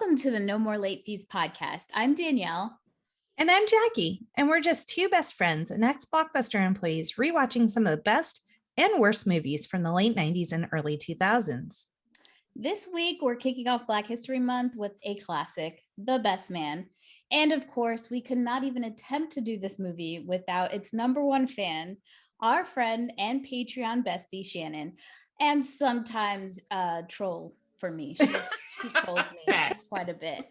Welcome to the No More Late Fees podcast. I'm Danielle. And I'm Jackie. And we're just two best friends and ex-Blockbuster employees rewatching some of the best and worst movies from the late 90s and early 2000s. This week, we're kicking off Black History Month with a classic, The Best Man. And of course, we could not even attempt to do this movie without its number one fan, our friend and Patreon bestie, Shannon, and sometimes troll for me. She trolls me quite a bit.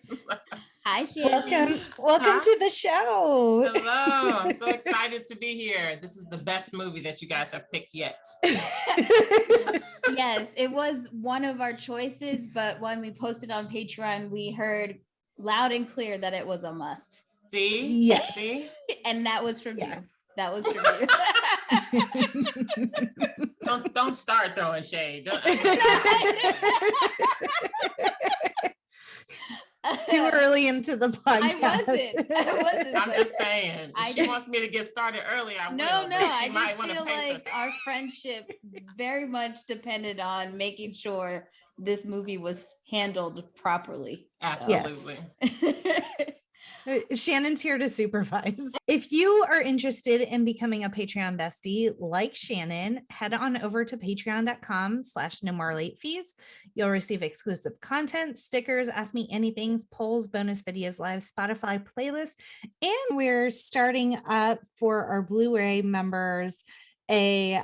Hi, Shannon. Welcome to the show. Hello. I'm so excited to be here. This is the best movie that you guys have picked yet. Yes, it was one of our choices, but when we posted on Patreon, we heard loud and clear that it was a must. See? Yes. See? And that was from you. That was from you. Don't start throwing shade. Too early into the podcast. I wasn't. I'm just saying. If she wants me to get started early, I will. No, I just feel like our friendship very much depended on making sure this movie was handled properly. Absolutely. Yes. Shannon's here to supervise. If you are interested in becoming a Patreon bestie like Shannon, head on over to patreon.com/nomorelateFees. You'll receive exclusive content, stickers, Ask Me Anythings, polls, bonus videos, live Spotify playlists, and we're starting up for our Blu-ray members a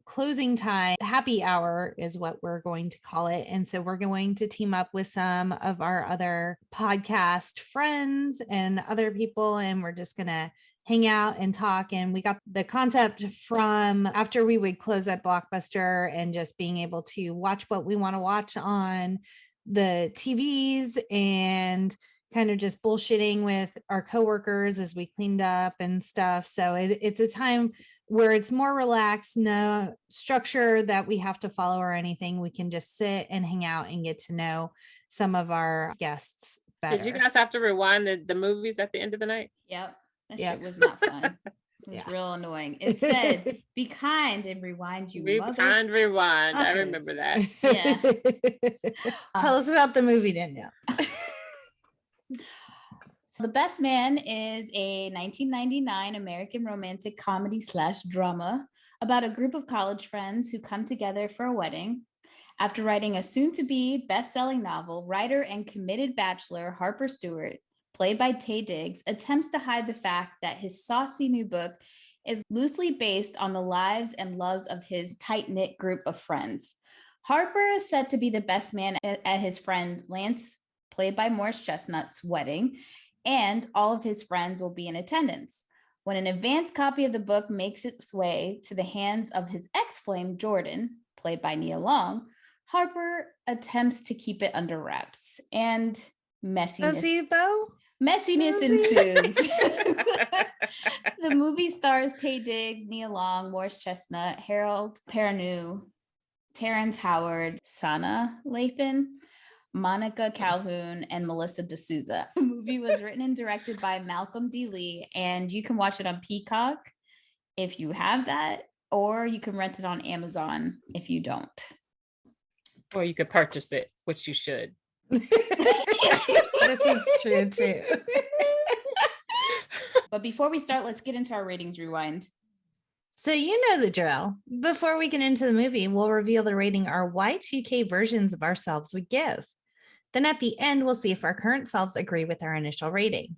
closing time happy hour is what we're going to call it. And so we're going to team up with some of our other podcast friends and other people, and we're just gonna hang out and talk. And we got the concept from after we would close at Blockbuster and just being able to watch what we want to watch on the TVs and kind of just bullshitting with our coworkers as we cleaned up and stuff. So it's a time where it's more relaxed, no structure that we have to follow or anything. We can just sit and hang out and get to know some of our guests better. Did you guys have to rewind the movies at the end of the night? Yep. That shit was not fun. It was real annoying. It said, be kind and rewind you. Be kind, rewind. I remember that. Yeah. Tell us about the movie, Danielle. The Best Man is a 1999 American romantic comedy / drama about a group of college friends who come together for a wedding. After writing a soon-to-be best-selling novel, writer and committed bachelor Harper Stewart, played by Taye Diggs, attempts to hide the fact that his saucy new book is loosely based on the lives and loves of his tight-knit group of friends. Harper is set to be the best man at his friend Lance, played by Morris Chestnut's wedding, and all of his friends will be in attendance. When an advance copy of the book makes its way to the hands of his ex-flame, Jordan, played by Nia Long, Harper attempts to keep it under wraps, and messiness. Does he, though? Messiness ensues. The movie stars Taye Diggs, Nia Long, Morris Chestnut, Harold Perrineau, Terrence Howard, Sanaa, Lathan, Monica Calhoun, and Melissa D'Souza. The movie was written and directed by Malcolm D. Lee, and you can watch it on Peacock if you have that, or you can rent it on Amazon if you don't. Or you could purchase it, which you should. This is true too. But before we start, let's get into our ratings rewind. So you know the drill. Before we get into the movie, we'll reveal the rating our Y2K versions of ourselves would give. Then at the end, we'll see if our current selves agree with our initial rating.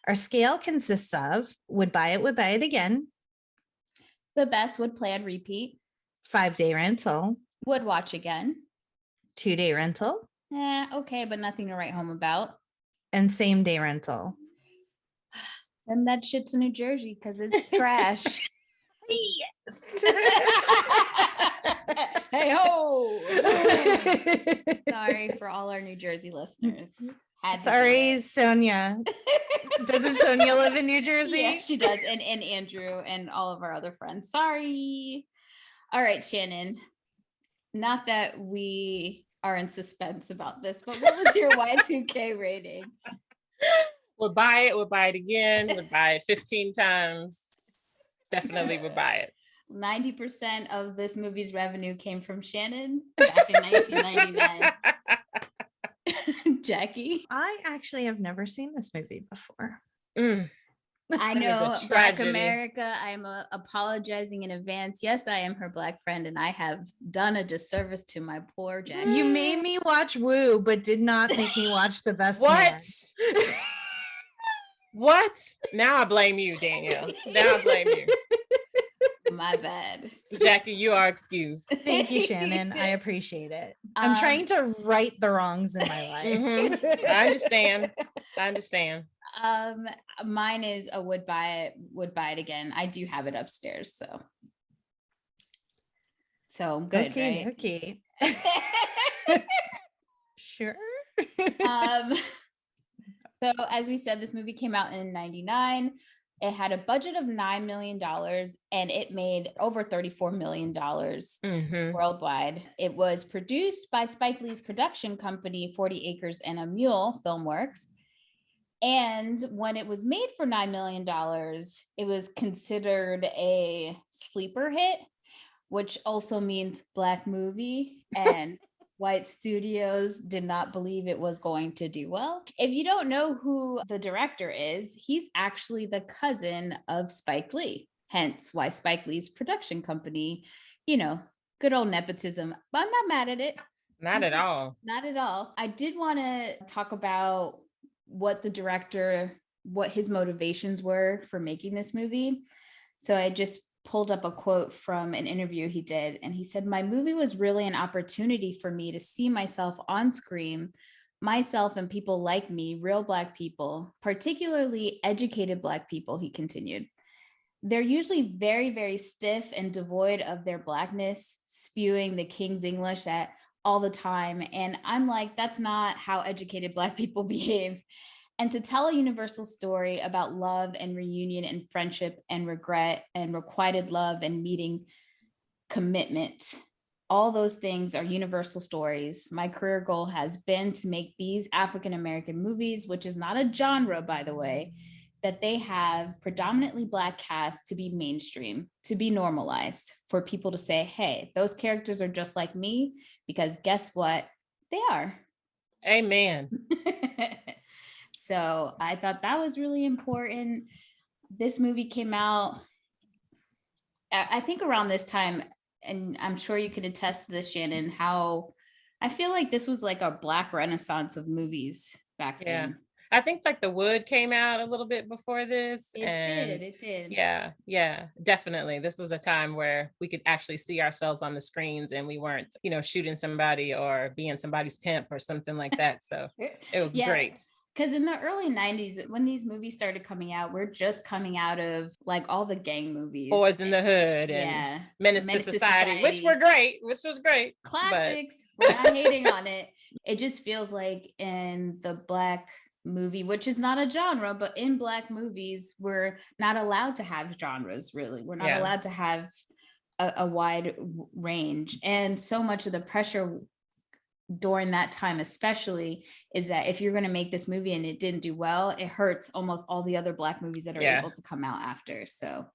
Our scale consists of would buy it again. The best would play and repeat. 5-day rental. Would watch again. 2-day rental. Okay, but nothing to write home about. And same-day rental. Send that shit to New Jersey because it's trash. Yes. Hey ho! Sorry for all our New Jersey listeners. Sorry, Sonia. Doesn't Sonia live in New Jersey? Yeah, she does. And Andrew and all of our other friends. Sorry. All right, Shannon. Not that we are in suspense about this, but what was your Y2K rating? Would buy it again, would buy it 15 times. Definitely would buy it. 90% of this movie's revenue came from Shannon back in 1999. Jackie. I actually have never seen this movie before. I That is a know, Black tragedy. America. I'm apologizing in advance. Yes, I am her Black friend, and I have done a disservice to my poor Jackie. You made me watch Woo, but did not make me watch The Best What? Man. What? Now I blame you, Danielle. Now I blame you. My bad. Jackie, you are excused. Thank you, Shannon. I appreciate it. I'm trying to right the wrongs in my life. I understand. I understand. Mine is a would buy it again. I do have it upstairs, so good. Okay, right? okay. Sure. So as we said, this movie came out in 99. It had a budget of $9 million and it made over $34 million worldwide. It was produced by Spike Lee's production company, 40 Acres and a Mule Filmworks. And when it was made for $9 million, it was considered a sleeper hit, which also means Black movie. And white studios did not believe it was going to do well. If you don't know who the director is, he's actually the cousin of Spike Lee. Hence why Spike Lee's production company, good old nepotism. But I'm not mad at it. Not at all. Not at all. I did want to talk about what his motivations were for making this movie. So I just pulled up a quote from an interview he did, and he said, "My movie was really an opportunity for me to see myself on screen, myself and people like me, real Black people, particularly educated Black people," he continued. "They're usually very, very stiff and devoid of their Blackness, spewing the King's English at all the time. And I'm like, that's not how educated Black people behave. And to tell a universal story about love and reunion and friendship and regret and requited love and meeting commitment, all those things are universal stories. My career goal has been to make these African-American movies, which is not a genre, by the way, that they have predominantly Black cast, to be mainstream, to be normalized, for people to say, hey, those characters are just like me, because guess what? They are." Amen. So I thought that was really important. This movie came out, I think, around this time, and I'm sure you could attest to this, Shannon, how I feel like this was like a Black renaissance of movies back then. I think like The Wood came out a little bit before this. It did. Yeah, definitely. This was a time where we could actually see ourselves on the screens and we weren't, shooting somebody or being somebody's pimp or something like that. So it was great. Because in the early 90s, when these movies started coming out, we're just coming out of like all the gang movies. Boys in the Hood and Menace to Society, which was great. Classics. We're not hating on it. It just feels like in the Black movie, which is not a genre, but in Black movies, we're not allowed to have genres, really. We're not allowed to have a wide range. And so much of the pressure during that time especially is that if you're going to make this movie and it didn't do well, it hurts almost all the other Black movies that are able to come out after. So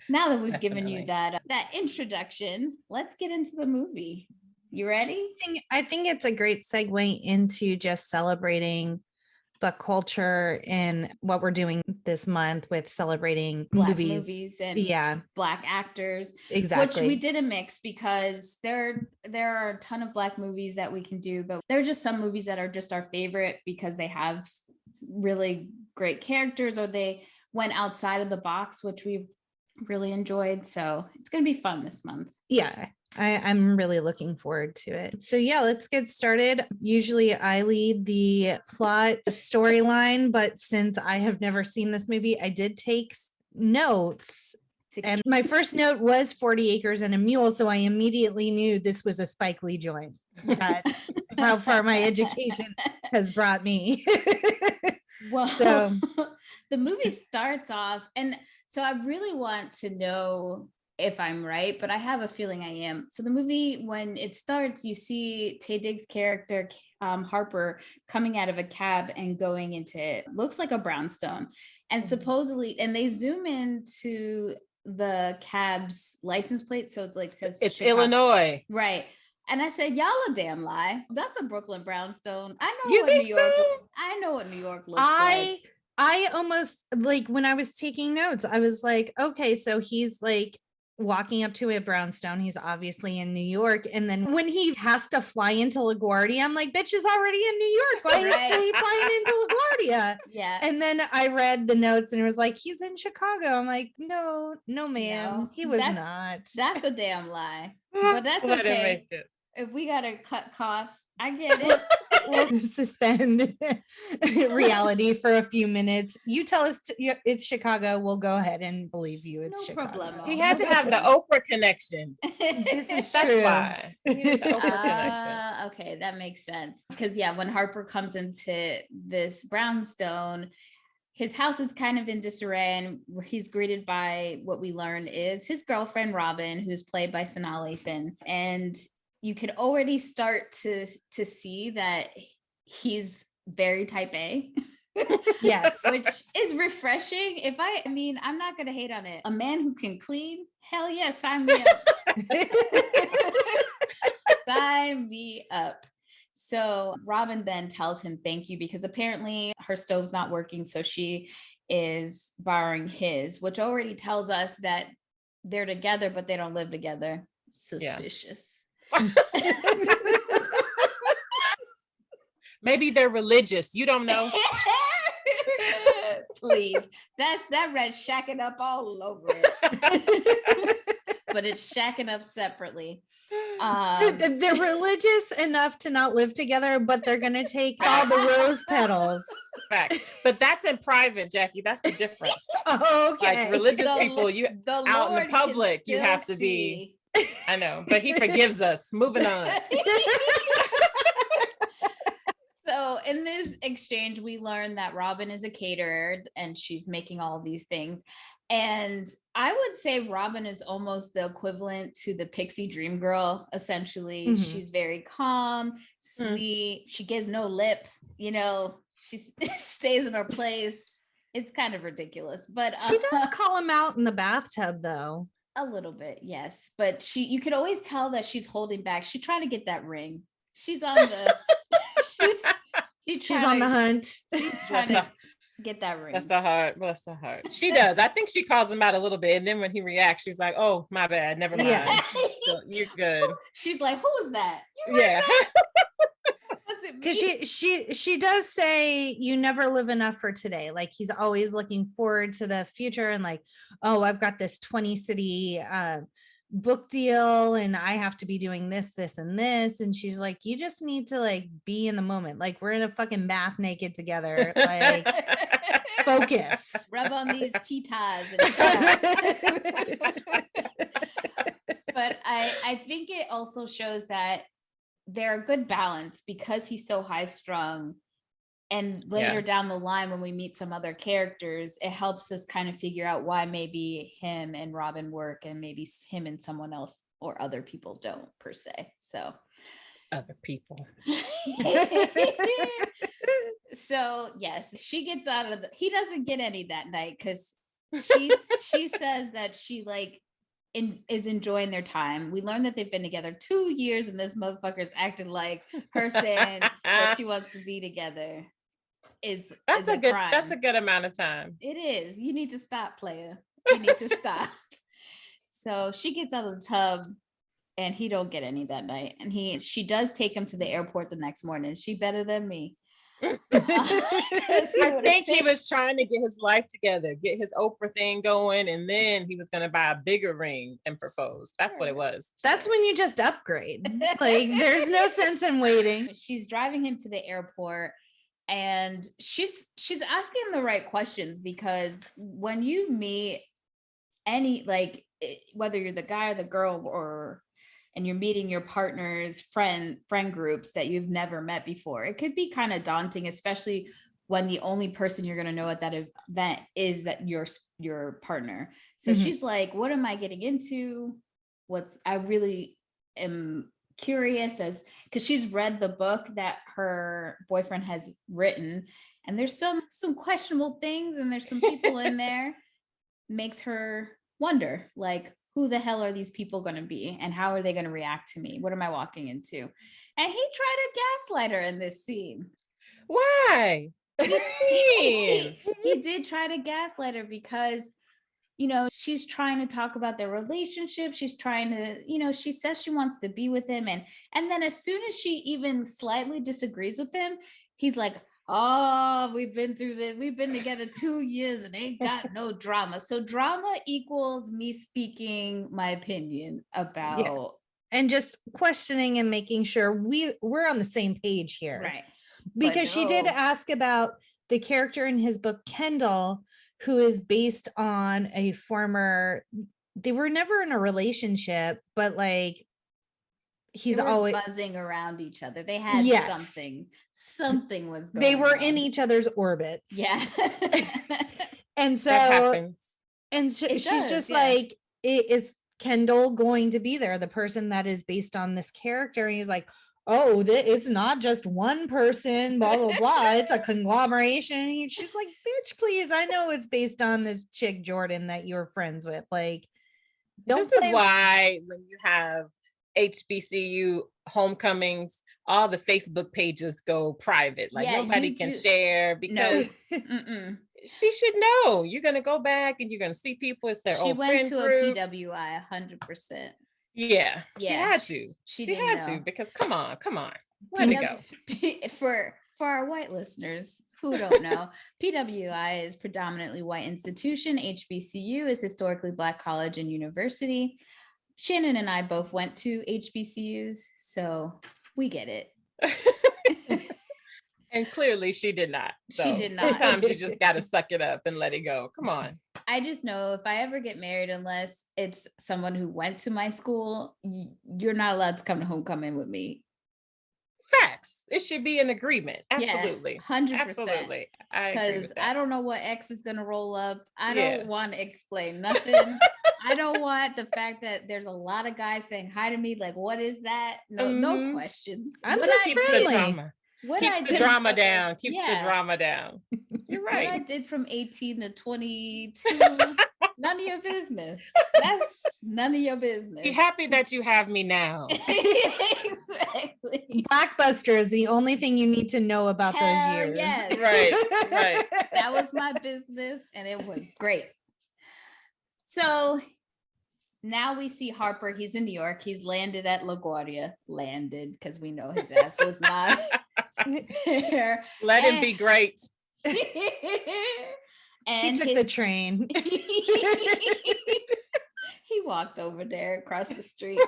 now that we've given you that introduction, let's get into the movie. You ready? I think it's a great segue into just celebrating the culture and what we're doing this month with celebrating Black movies and Black actors. Exactly. Which we did a mix because there are a ton of Black movies that we can do, but there are just some movies that are just our favorite because they have really great characters or they went outside of the box, which we've really enjoyed. So it's going to be fun this month. Yeah. I'm really looking forward to it. So let's get started. Usually I lead the plot storyline, but since I have never seen this movie, I did take notes. And my first note was 40 Acres and a Mule. So I immediately knew this was a Spike Lee joint. That's how far my education has brought me. Well, so the movie starts off, and so I really want to know if I'm right, but I have a feeling I am. So the movie, when it starts, you see Taye Diggs' character, Harper, coming out of a cab and going into it. Looks like a brownstone. And supposedly, and they zoom into the cab's license plate. So it like says it's Chicago. Illinois. Right. And I said, y'all a damn lie. That's a Brooklyn brownstone. I know You what think New York. so? I know what New York looks like. I almost like when I was taking notes, I was like, okay, so he's like walking up to a brownstone. He's obviously in New York. And then when he has to fly into LaGuardia, I'm like, bitch is already in New York. Why is he flying into LaGuardia? Yeah. And then I read the notes and it was like, he's in Chicago. I'm like, no, ma'am, he was not. That's a damn lie. But that's Let him okay. make it. If we gotta cut costs, I get it. We'll suspend reality for a few minutes. You tell us it's Chicago, we'll go ahead and believe you it's No Chicago. problemo. He had to have the Oprah connection. This is That's true. why. He needed the Oprah connection. Okay, that makes sense. Because when Harper comes into this brownstone, his house is kind of in disarray, and he's greeted by what we learn is his girlfriend Robin, who's played by Sanaa Lathan, and you could already start to see that he's very type A. Yes. Which is refreshing. I mean, I'm not gonna hate on it. A man who can clean, hell yeah, sign me up. Sign me up. So Robin then tells him thank you because apparently her stove's not working, so she is borrowing his, which already tells us that they're together, but they don't live together. Suspicious. Yeah. Maybe they're religious. You don't know. Please. That read shacking up all over it. But it's shacking up separately. They're religious enough to not live together, but they're gonna take all the rose petals. Fact. But that's in private, Jackie. That's the difference. Okay. Like religious people, you out in the public, you have to be. I know, but he forgives us. Moving on. So in this exchange, we learn that Robin is a caterer and she's making all of these things. And I would say Robin is almost the equivalent to the pixie dream girl, essentially. Mm-hmm. She's very calm, sweet. She gives no lip, she stays in her place. It's kind of ridiculous, but she does call him out in the bathtub though. A little bit, yes. But you could always tell that she's holding back. She's trying to get that ring. She's on the she's on the hunt. She's trying to get that ring. Bless the heart. She does. I think she calls him out a little bit. And then when he reacts, she's like, oh, my bad. Never mind. Yeah. So you're good. She's like, who was that? Yeah. Because she does say you never live enough for today. Like he's always looking forward to the future and like, oh, I've got this 20 city book deal and I have to be doing this, and this. And she's like, you just need to like be in the moment. Like we're in a fucking bath naked together. Like focus. Rub on these titas. But I think it also shows that they're a good balance because he's so high strung. And later down the line, when we meet some other characters, it helps us kind of figure out why maybe him and Robin work and maybe him and someone else or other people don't per se. So other people. So yes, she gets out of he doesn't get any that night because she says that she is enjoying their time. We learned that they've been together 2 years and this motherfucker's acting like her saying that she wants to be together that's a good amount of time. It is. You need to stop, player. You need to stop. So she gets out of the tub and he don't get any that night. And she does take him to the airport the next morning. She better than me. I think he was trying to get his life together, get his Oprah thing going, and then he was going to buy a bigger ring and propose. That's what it was. That's when you just upgrade. Like there's no sense in waiting. She's driving him to the airport and she's asking the right questions because when you meet any, whether you're the guy or the girl and you're meeting your partner's friend groups that you've never met before, it could be kind of daunting, especially when the only person you're going to know at that event is that your partner. So she's like, what am I getting into? I really am curious because she's read the book that her boyfriend has written and there's some questionable things and there's some people in there makes her wonder, like, who the hell are these people going to be? And how are they going to react to me? What am I walking into? And he tried to gaslight her in this scene. Why? He did try to gaslight her because, you know, she's trying to talk about their relationship. She's trying to, you know, she says she wants to be with him. And then as soon as she even slightly disagrees with him, he's like, oh, we've been through this. We've been together 2 years and ain't got no drama. So drama equals me speaking my opinion about. Yeah. And just questioning and making sure we're on the same page here. Right. Because she did ask about the character in his book, Kendall, who is based on a former, they were never in a relationship, but like he's always buzzing around each other. They had something was going on. They were in each other's orbits. Yeah. And so that happens. And she's just like, is Kendall going to be there, the person that is based on this character? And he's like, oh, it's not just one person, blah blah blah, it's a conglomeration. And she's like, bitch, please, I know it's based on this chick Jordan that you're friends with. Like, this is why when you have HBCU homecomings, all the Facebook pages go private. Like nobody can share because she should know. You're gonna go back and you're gonna see people. It's their old friend group. She went to a PWI 100%. Yeah, she had to. She had to because come on. Where'd it go? For our white listeners who don't know, PWI is predominantly white institution. HBCU is historically Black college and university. Shannon and I both went to HBCUs, so we get it. And clearly she did not. So she did not. Sometimes you just got to suck it up and let it go. Come on. I just know if I ever get married, unless it's someone who went to my school, you're not allowed to come to homecoming with me. Facts. It should be an agreement. Absolutely. 100%. Absolutely. Because I don't know what X is going to roll up. I don't want to explain nothing. I don't want the fact that there's a lot of guys saying hi to me. Like, what is that? No questions. I'm just friendly. Keeps the drama down. Keeps the drama down. You're right. What I did from 18 to 22, none of your business. That's none of your business. Be happy that you have me now. Exactly. Blockbuster is the only thing you need to know about those years. Yes. Right. That was my business and it was great. So now we see Harper. He's in New York. He's landed at LaGuardia. Landed because we know his ass was not there. Let him be great. And he took the train. He walked over there across the street.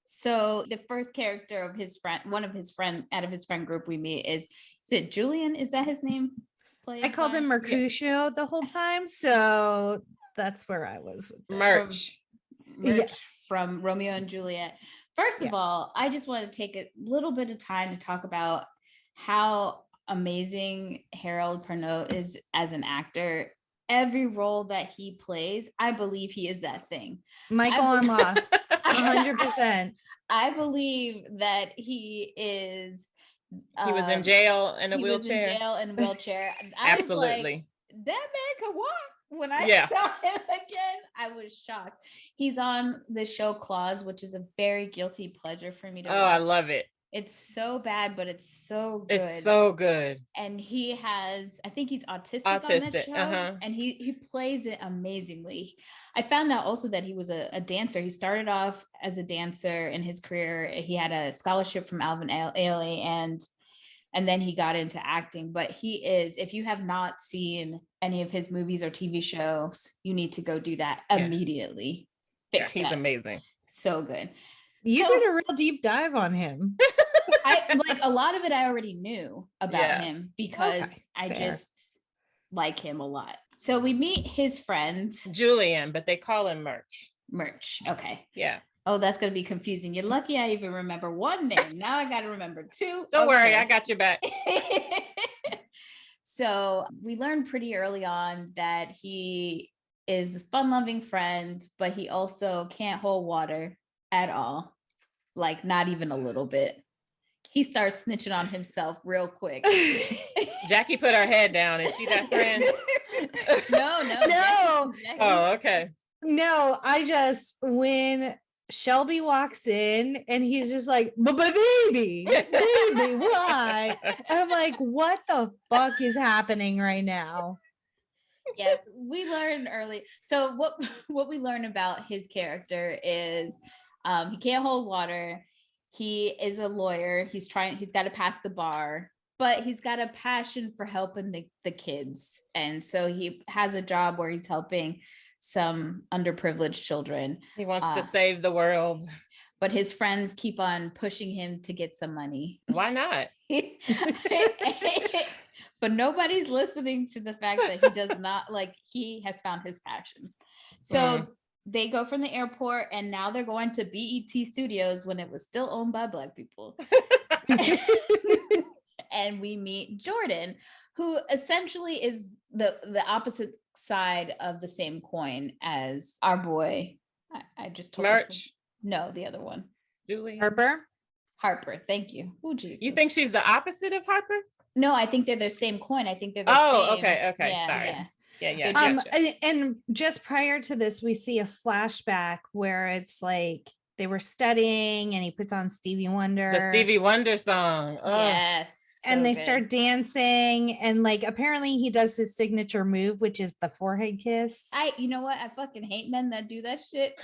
So the first character of his friend, one of his friend out of his friend group we meet is it Julian? Is that his name? I called him Mercutio the whole time. So that's where I was with Merch. Yes. From Romeo and Juliet. First of all, I just want to take a little bit of time to talk about how amazing Harold Perrineau is as an actor. Every role that he plays, I believe he is that thing. Michael on Lost, 100%. I believe that he is. He was in jail in a wheelchair. Was in jail in a wheelchair. Absolutely. Was like, that man could walk. When I saw him again, I was shocked. He's on the show Claws, which is a very guilty pleasure for me to watch. I love it. It's so bad, but it's so good. It's so good. And he has, I think he's autistic on that show, and he plays it amazingly. I found out also that he was a dancer. He started off as a dancer in his career. He had a scholarship from Alvin Ailey, and then he got into acting. But he is, if you have not seen any of his movies or TV shows, you need to go do that immediately. Fix he's amazing. So good. You did a real deep dive on him. I like a lot of it I already knew about him because I just like him a lot. So we meet his friend Julian, but they call him Merch. Okay. Yeah. Oh, that's gonna be confusing. You're lucky I even remember one name. Now I gotta remember two. Don't worry, I got your back. So we learned pretty early on that he is a fun-loving friend, but he also can't hold water at all. Like not even a little bit. He starts snitching on himself real quick. Jackie put her head down. Is she that friend? No. Jackie. Oh, okay. No, when Shelby walks in and he's just like, baby, why? And I'm like, what the fuck is happening right now? Yes, we learned early. So what we learn about his character is he can't hold water. He is a lawyer. He's got to pass the bar, but he's got a passion for helping the kids. And so he has a job where he's helping some underprivileged children. He wants to save the world. But his friends keep on pushing him to get some money. Why not? But nobody's listening to the fact that he does not, he has found his passion. So they go from the airport and now they're going to BET Studios when it was still owned by Black people. And we meet Jordan, who essentially is the opposite side of the same coin as our boy. I just told Merch. No, the other one. Julie. Harper. Thank you. Oh, Jesus. You think she's the opposite of Harper? No, I think they're the same coin. I think they're the same. Okay. Yeah, Sorry. Yeah. Yeah. And just prior to this, we see a flashback where it's like they were studying and he puts on Stevie Wonder. The Stevie Wonder song. Oh. Yes. And they start dancing, and apparently he does his signature move, which is the forehead kiss. You know what? I fucking hate men that do that shit.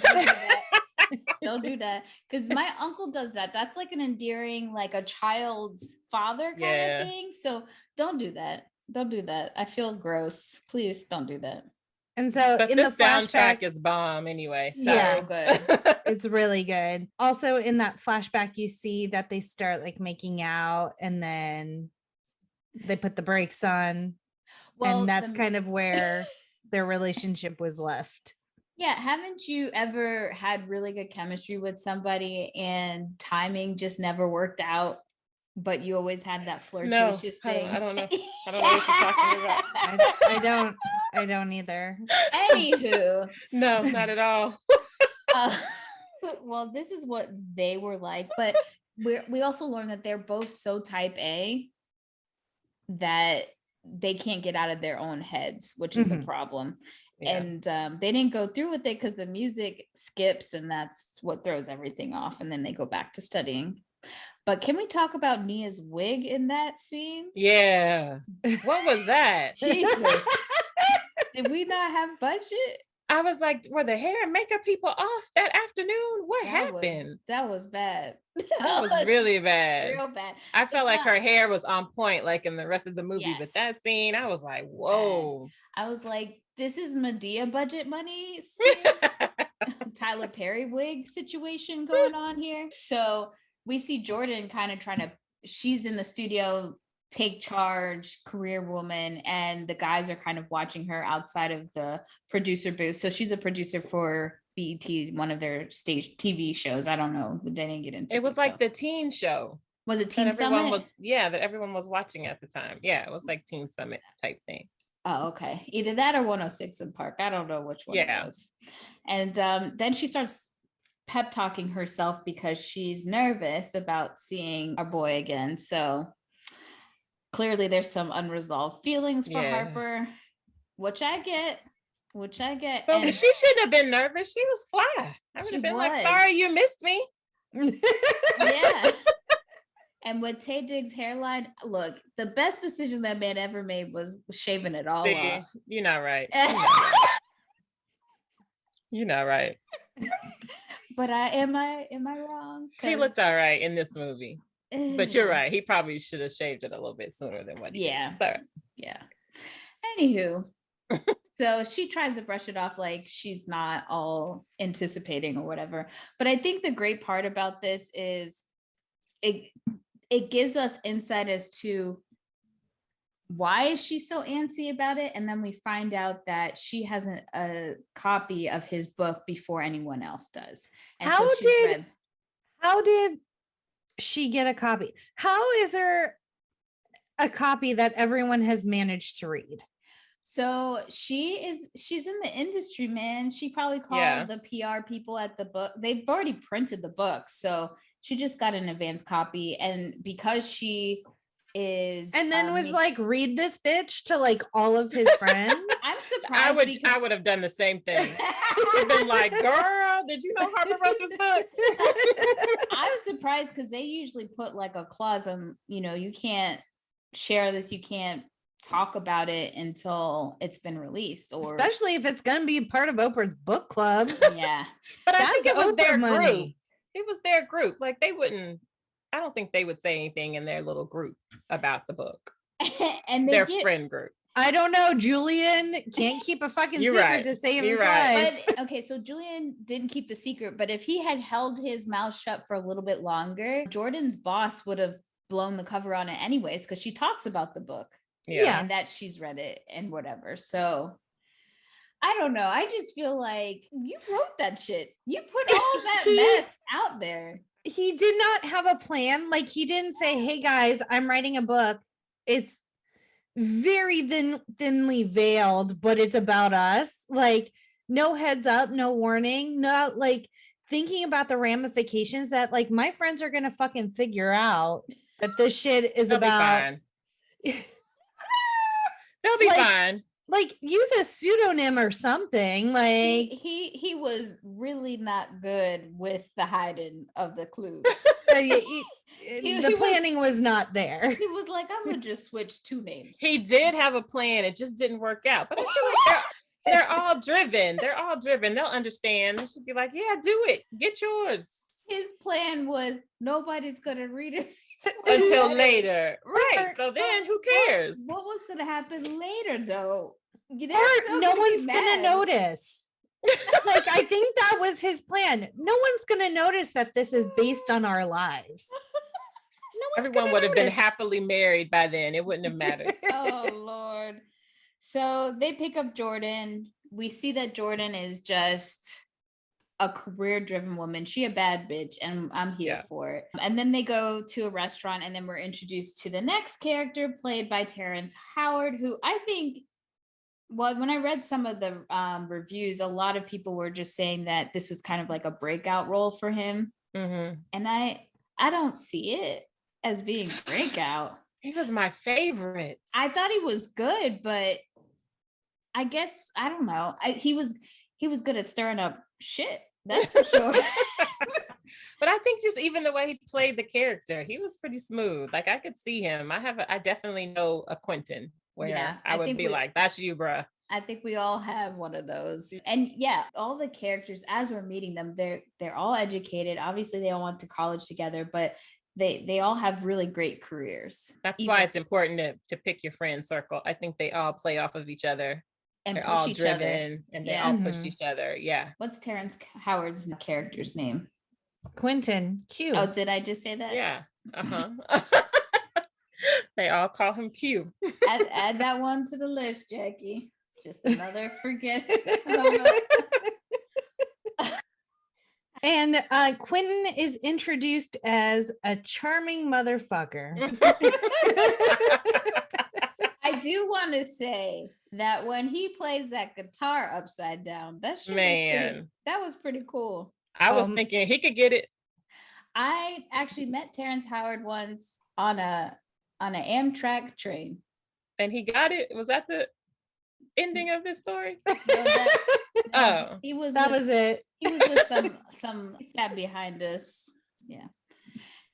Don't do that. Because my uncle does that. That's like an endearing, like a child's father kind of thing. So don't do that. Don't do that. I feel gross. Please don't do that. And so but in this the flashback soundtrack is bomb anyway. So. Yeah, good. It's really good. Also in that flashback, you see that they start making out and then they put the brakes on. Well, and that's kind of where their relationship was left. Yeah. Haven't you ever had really good chemistry with somebody and timing just never worked out, but you always had that flirtatious thing? I don't know. I don't know what you're talking about. I don't either. Anywho. No, not at all. Well, this is what they were like, but we also learned that they're both so type A that they can't get out of their own heads, which is a problem. Yeah. And they didn't go through with it because the music skips and that's what throws everything off. And then they go back to studying. But can we talk about Nia's wig in that scene? Yeah. What was that? Jesus. Did we not have budget? I was like, were the hair and makeup people off that afternoon? What happened? That was bad. That was really bad. Real bad. I felt like her hair was on point, like in the rest of the movie. Yes. But that scene, I was like, whoa. I was like, this is Medea budget money. Tyler Perry wig situation going on here. So we see Jordan kind of she's in the studio, take charge, career woman, and the guys are kind of watching her outside of the producer booth. So she's a producer for BET, one of their stage TV shows. I don't know. They didn't get into it. It was like the teen show. Was it Teen Summit? That everyone was watching at the time. Yeah, it was like Teen Summit type thing. Oh, okay. Either that or 106 in Park. I don't know which one it was. And then she starts pep talking herself because she's nervous about seeing our boy again. So clearly there's some unresolved feelings for Harper, which I get. But and she shouldn't have been nervous. She was fly. I would have been like, sorry, you missed me. Yeah. And with Taye Diggs' hairline, look, the best decision that man ever made was shaving it all off. You're not right. You're not right. But am I wrong? He looked all right in this movie. But you're right. He probably should have shaved it a little bit sooner than what he did. Sorry. Yeah. Anywho. So she tries to brush it off like she's not all anticipating or whatever. But I think the great part about this is it gives us insight as to why is she so antsy about it. And then we find out that she has a copy of his book before anyone else does. And how did she get a copy? How is there a copy that everyone has managed to read? So she's in the industry, man. She probably called the PR people at the book. They've already printed the book. So she just got an advance copy. And because she is and then was like, read this bitch to like all of his friends. I'm surprised. I would have done the same thing. I've been like, girl, did you know Harper wrote this book? I'm surprised because they usually put like a clause on, you can't share this, you can't talk about it until it's been released, or especially if it's going to be part of Oprah's book club. Yeah. But I think it was their money. group. It was their group. Like I don't think they would say anything in their little group about the book. And their friend group. I don't know. Julian can't keep a fucking secret to save his life. But okay, so Julian didn't keep the secret, but if he had held his mouth shut for a little bit longer, Jordan's boss would have blown the cover on it anyways, because she talks about the book. Yeah. And that she's read it and whatever. So I don't know. I just feel like you wrote that shit. You put all that mess out there. He did not have a plan. Like, he didn't say, hey guys, I'm writing a book. It's very thinly veiled, but it's about us. Like, no heads up, no warning, not like thinking about the ramifications that like my friends are gonna fucking figure out that this shit is about. They'll be fine. Like, use a pseudonym or something. Like, he was really not good with the hiding of the clues. The planning was not there. He was like, I'm gonna just switch two names. He did have a plan, it just didn't work out. But I feel like they're all driven. They're all driven. They'll understand. They should be like, yeah, do it. Get yours. His plan was nobody's gonna read it until later. Right. So then who cares? What was gonna happen later though? Or no one's gonna notice. Like, I think that was his plan. No one's gonna notice that this is based on our lives. Everyone would have been happily married by then. It wouldn't have mattered. Oh Lord. So they pick up Jordan. We see that Jordan is just a career-driven woman. She a bad bitch, and I'm here for it. And then they go to a restaurant, and then we're introduced to the next character played by Terrence Howard, who I think, well, when I read some of the reviews, a lot of people were just saying that this was kind of like a breakout role for him. Mm-hmm. And I don't see it as being breakout. He was my favorite. I thought he was good, but I guess, I don't know. He was good at stirring up shit. That's for sure. But I think just even the way he played the character, he was pretty smooth. Like, I could see him. I definitely know a Quentin where I would be like, that's you, bruh. I think we all have one of those. And yeah, all the characters, as we're meeting them, they're all educated. Obviously, they all went to college together, but they all have really great careers. That's why it's important to pick your friend circle. I think they all play off of each other. And they're all driven and they all push each other. Yeah. What's Terrence Howard's character's name? Quentin Q. Oh, did I just say that? Yeah. They all call him Q. Add that one to the list, Jackie. Just another forget. And Quentin is introduced as a charming motherfucker. I do want to say that when he plays that guitar upside down, that was pretty cool. I was thinking he could get it. I actually met Terrence Howard once on an Amtrak train. And he got it? Was that the ending of this story? No, he was it. He was with some sat behind us. Yeah.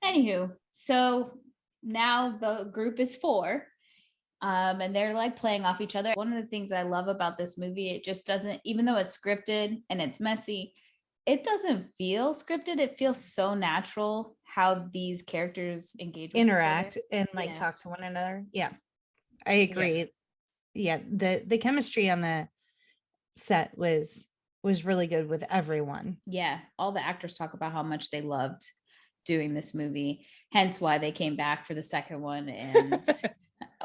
Anywho, so now the group is 4. And they're like playing off each other. One of the things I love about this movie, it just doesn't, even though it's scripted and it's messy, it doesn't feel scripted. It feels so natural how these characters interact and like talk to one another. Yeah, I agree. Yeah, the chemistry on the set was really good with everyone. Yeah, all the actors talk about how much they loved doing this movie, hence why they came back for the second one and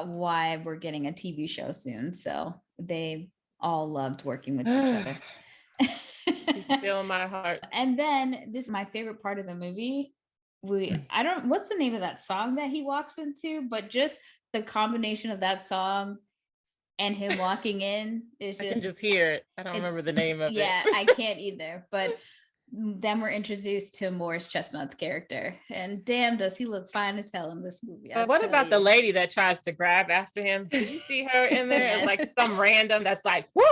why we're getting a TV show soon. So they all loved working with each other. He's still in my heart. And then this is my favorite part of the movie. What's the name of that song that he walks into, but just the combination of that song and him walking in is just, I can just hear it. I don't remember the name of it. Yeah, I can't either. But then we're introduced to Morris Chestnut's character, and damn, does he look fine as hell in this movie. But what about the lady that tries to grab after him? Did you see her in there? Yes. It's like some random that's like, whoo!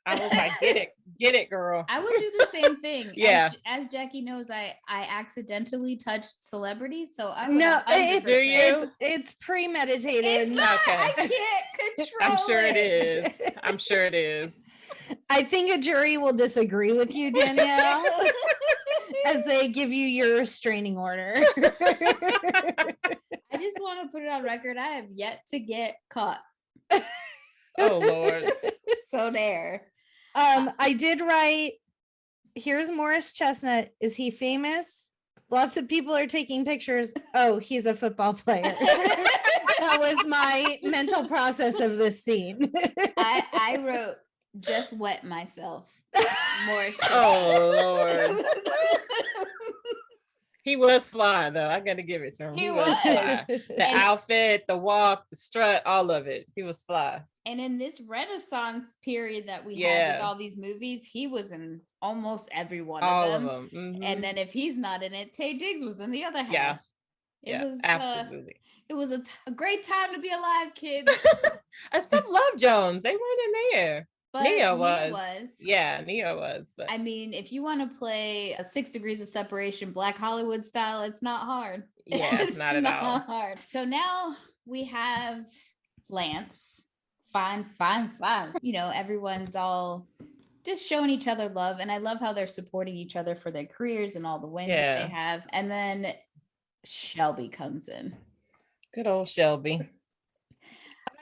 I was like, get it, girl. I would do the same thing. Yeah. As Jackie knows, I accidentally touched celebrities, so I no, it's it's premeditated. It's not, okay. I can't control. I'm sure it is. I'm sure it is. I think a jury will disagree with you, Danielle, as they give you your restraining order. I just want to put it on record. I have yet to get caught. Oh Lord. So there. I did write, here's Morris Chestnut. Is he famous? Lots of people are taking pictures. Oh, he's a football player. That was my mental process of this scene. I wrote, just wet myself. Morris Chestnut. Oh Lord. He was fly though. I gotta give it to him. He was fly. The outfit, the walk, the strut, all of it. He was fly. And in this Renaissance period that we had with all these movies, he was in almost every one of them. All of them. Mm-hmm. And then if he's not in it, Taye Diggs was in the other half. It was absolutely. It was a great time to be alive, kids. I still love Jones. They weren't in there. But Nia was. Yeah, Nia was. But. I mean, if you want to play a 6 Degrees of Separation, Black Hollywood style, it's not hard. Yeah, it's not at all hard. So now we have Lance. Fine. You know, everyone's all just showing each other love. And I love how they're supporting each other for their careers and all the wins that they have. And then Shelby comes in. Good old Shelby.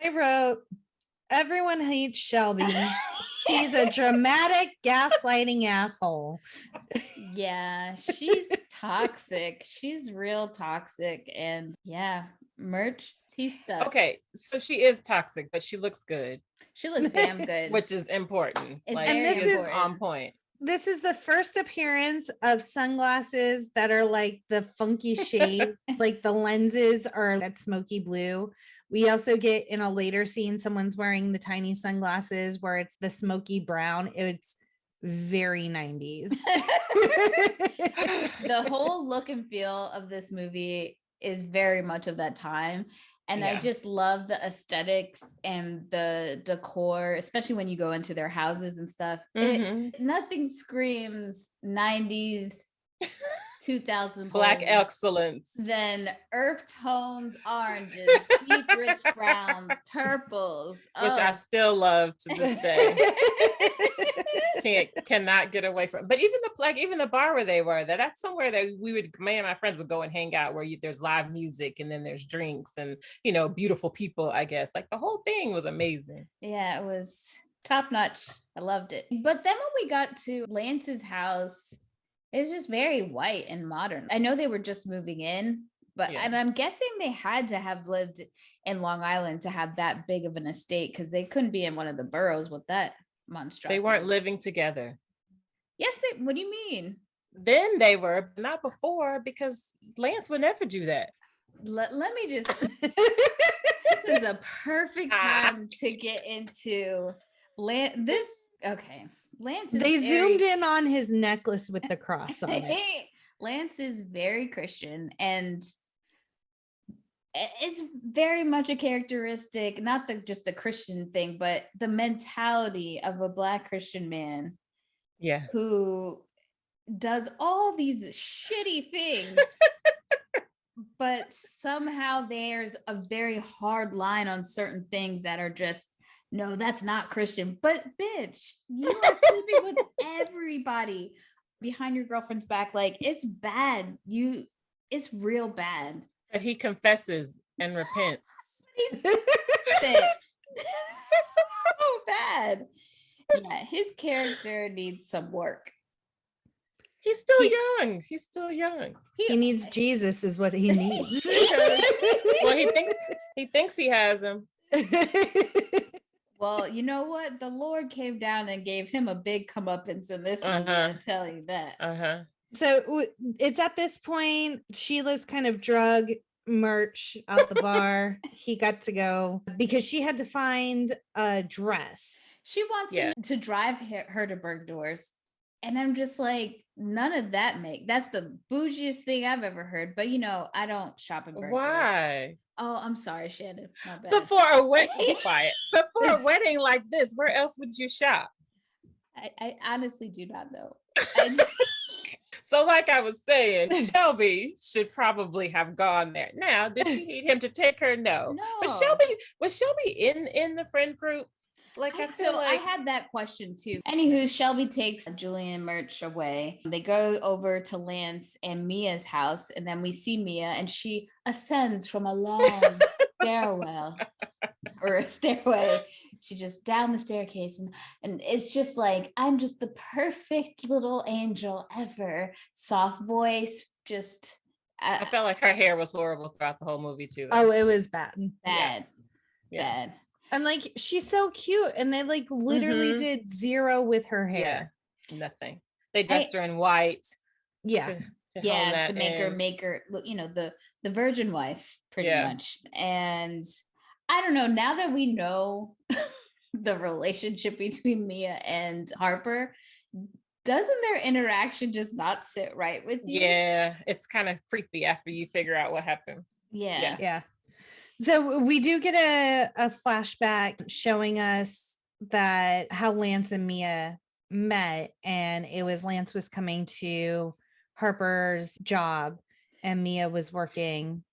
I wrote, everyone hates Shelby. She's a dramatic gaslighting asshole. Yeah, she's toxic. She's real toxic. And merch, he's stuck. Okay, so she is toxic, but she looks good. She looks damn good. Which is important. And this is on point. This is the first appearance of sunglasses that are like the funky shade, like the lenses are that smoky blue. We also get in a later scene, someone's wearing the tiny sunglasses where it's the smoky brown. It's very 90s. The whole look and feel of this movie is very much of that time. And I just love the aesthetics and the decor, especially when you go into their houses and stuff. Nothing screams 90s, 2000 Black excellence. Then earth tones, oranges, deep rich browns, purples. Which I still love to this day. Cannot get away from. But even the bar where they were, that's somewhere that me and my friends would go and hang out, where there's live music and then there's drinks and beautiful people. I guess like the whole thing was amazing. Yeah, it was top notch. I loved it. But then when we got to Lance's house, it was just very white and modern. I know they were just moving in, but and I'm guessing they had to have lived in Long Island to have that big of an estate, because they couldn't be in one of the boroughs with that monstrosity. They weren't living together. Yes, what do you mean? Then they were, but not before, because Lance would never do that. Let me just this is a perfect time to get into Lance. Lance is zoomed in on his necklace with the cross on it. Lance is very Christian, and it's very much a characteristic, not just the Christian thing, but the mentality of a Black Christian man who does all these shitty things. But somehow there's a very hard line on certain things that are just, no, that's not Christian. But bitch, you are sleeping with everybody behind your girlfriend's back. Like, it's bad. It's real bad. But he confesses and repents. He's so bad. Yeah, his character needs some work. He's still young. He's still young. He needs Jesus, is what he needs. Well, he thinks he has him. Well, you know what? The Lord came down and gave him a big comeuppance in this movie. I'll tell you that. So it's at this point, Sheila's kind of drug merch out the bar. He got to go because she had to find a dress. She wants him to drive her to Bergdorf's And I'm just like, none of that that's the bougiest thing I've ever heard. But I don't shop in burgers. Why? Oh, I'm sorry, Shannon. My bad. But for a wedding, be quiet. But for a wedding like this, where else would you shop? I honestly do not know. So like I was saying, Shelby should probably have gone there. Now, did she need him to take her? No. No. But was Shelby in the friend group? Like I feel like I had that question too. Anywho, Shelby takes Julian Murch away. They go over to Lance and Mia's house, and then we see Mia, and she ascends from a long stairwell or a stairway. She just down the staircase, and it's just like, I'm just the perfect little angel ever. Soft voice, just. I felt like her hair was horrible throughout the whole movie too. Oh, it was bad. Bad. I'm like, she's so cute. And they like literally did zero with her hair. Yeah, nothing. They dressed her in white. Yeah. To make her, the virgin wife pretty much. And I don't know, now that we know the relationship between Mia and Harper, doesn't their interaction just not sit right with you? Yeah, it's kind of creepy after you figure out what happened. Yeah. So we do get a flashback showing us that how Lance and Mia met, and it was Lance was coming to Harper's job and Mia was working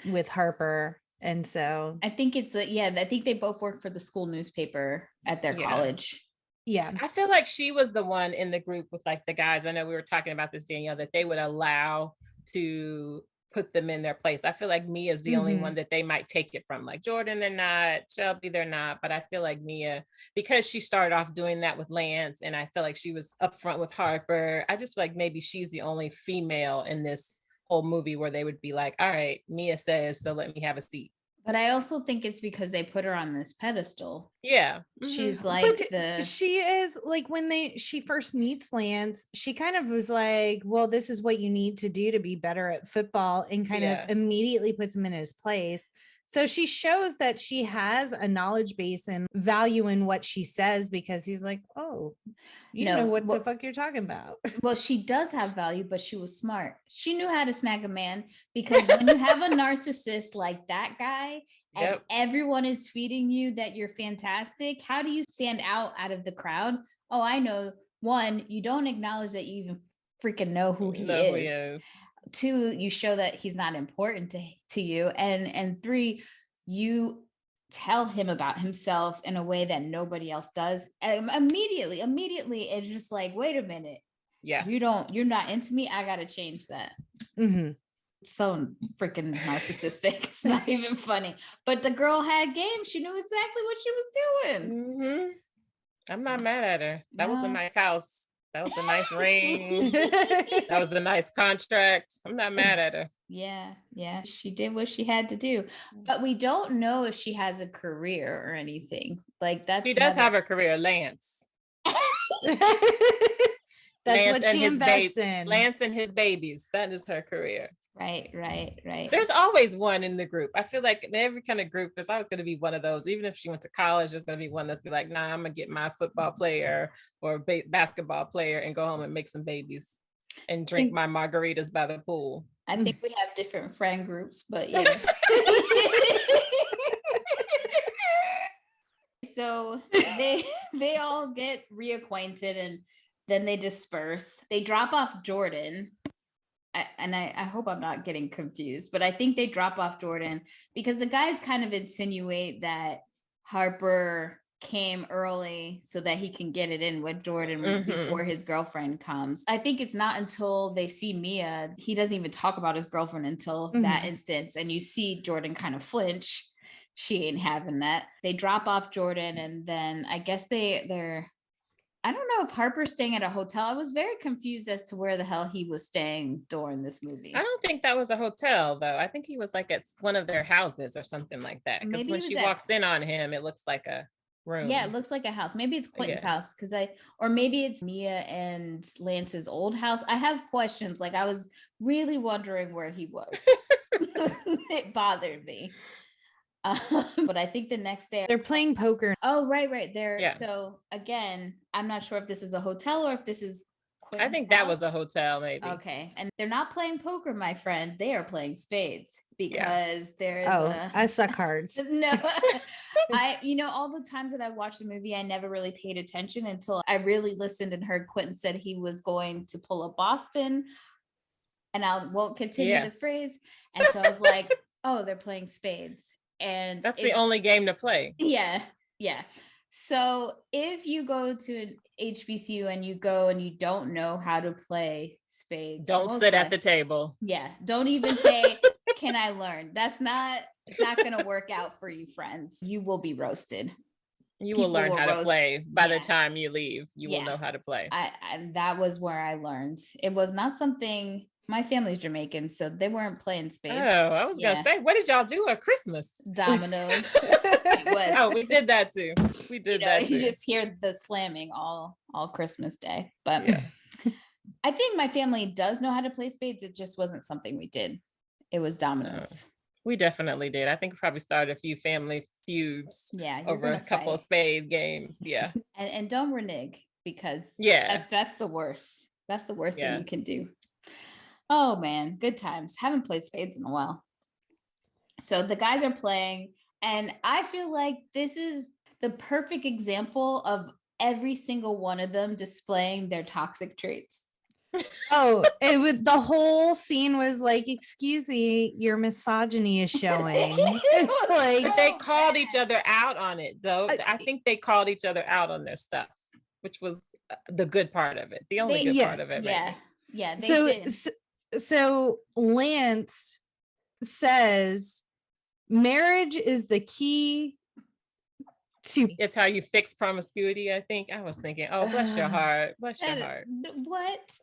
with Harper. And so I think I think they both work for the school newspaper at their college. Yeah. I feel like she was the one in the group with like the guys. I know we were talking about this, Danielle, that they would allow to put them in their place. I feel like Mia is the only one that they might take it from. Like Jordan, they're not. Shelby, they're not. But I feel like Mia, because she started off doing that with Lance, and I feel like she was upfront with Harper. I just feel like maybe she's the only female in this whole movie where they would be like, all right, Mia says, so let me have a seat. But I also think it's because they put her on this pedestal. Yeah. She's like she is like, when she first meets Lance, she kind of was like, well, this is what you need to do to be better at football, and kind of immediately puts him in his place. So she shows that she has a knowledge base and value in what she says, because he's like, oh, you know what the fuck you're talking about. Well, she does have value, but she was smart. She knew how to snag a man, because when you have a narcissist like that guy and everyone is feeding you that you're fantastic, how do you stand out of the crowd? Oh, I know. One, you don't acknowledge that you even freaking know who he is. Two, you show that he's not important to you. And three, you tell him about himself in a way that nobody else does. Immediately, it's just like, wait a minute. Yeah. You're not into me. I got to change that. So freaking narcissistic. It's not even funny. But the girl had game. She knew exactly what she was doing. I'm not mad at her. That was a nice house. That was a nice ring. That was a nice contract. I'm not mad at her. Yeah. She did what she had to do. But we don't know if she has a career or anything. Like that. She does have a career, Lance. That's what she invests in. Lance and his babies. That is her career. Right. There's always one in the group. I feel like in every kind of group, there's always going to be one of those. Even if she went to college, there's going to be one that's be like, nah, I'm going to get my football player or basketball player and go home and make some babies and drink my margaritas by the pool. I think we have different friend groups, but yeah. So they all get reacquainted and then they disperse. They drop off Jordan. I hope I'm not getting confused, but I think they drop off Jordan because the guys kind of insinuate that Harper came early so that he can get it in with Jordan before his girlfriend comes. I think it's not until they see Mia, he doesn't even talk about his girlfriend until that instance. And you see Jordan kind of flinch. She ain't having that. They drop off Jordan and then I guess they're I don't know if Harper's staying at a hotel. I was very confused as to where the hell he was staying during this movie. I don't think that was a hotel, though. I think he was like at one of their houses or something like that. Because when she walks in on him, it looks like a room. Yeah, it looks like a house. Maybe it's Quentin's house or maybe it's Mia and Lance's old house. I have questions. Like I was really wondering where he was. It bothered me. But I think the next day they're playing poker. Oh, right. There. Yeah. So again, I'm not sure if this is a hotel or if this is I think that was a hotel, maybe. Okay. And they're not playing poker, my friend. They are playing spades because there's I suck cards. No. All the times that I watched the movie, I never really paid attention until I really listened and heard Quentin said he was going to pull a Boston. And I won't continue the phrase. And so I was like, oh, they're playing spades. And that's the only game to play. Yeah. Yeah. So if you go to an HBCU and you go and you don't know how to play spades, don't sit at the table. Yeah. Don't even say, can I learn? It's not going to work out for you, friends. You will be roasted. You will learn how to play by the time you leave. You will know how to play. And that was where I learned. It was not something. My family's Jamaican, so they weren't playing spades. Oh, I was gonna say, what did y'all do at Christmas? Dominoes. It was. Oh, we did that too. We did that too. You just hear the slamming all Christmas Day. But I think my family does know how to play spades. It just wasn't something we did. It was dominoes. We definitely did. I think we probably started a few family feuds. Yeah, over a couple of spade games. Yeah. and don't renege because that's the worst. That's the worst thing you can do. Oh man, good times. Haven't played spades in a while. So the guys are playing, and I feel like this is the perfect example of every single one of them displaying their toxic traits. Oh, the whole scene was like, excuse me, your misogyny is showing. But they called each other out on it, though. I think they called each other out on their stuff, which was the good part of it. The only good part of it. Yeah. Maybe. Yeah. They did. So Lance says marriage is the key to it's how you fix promiscuity. I think I was thinking, oh, bless your heart. Bless your heart. What?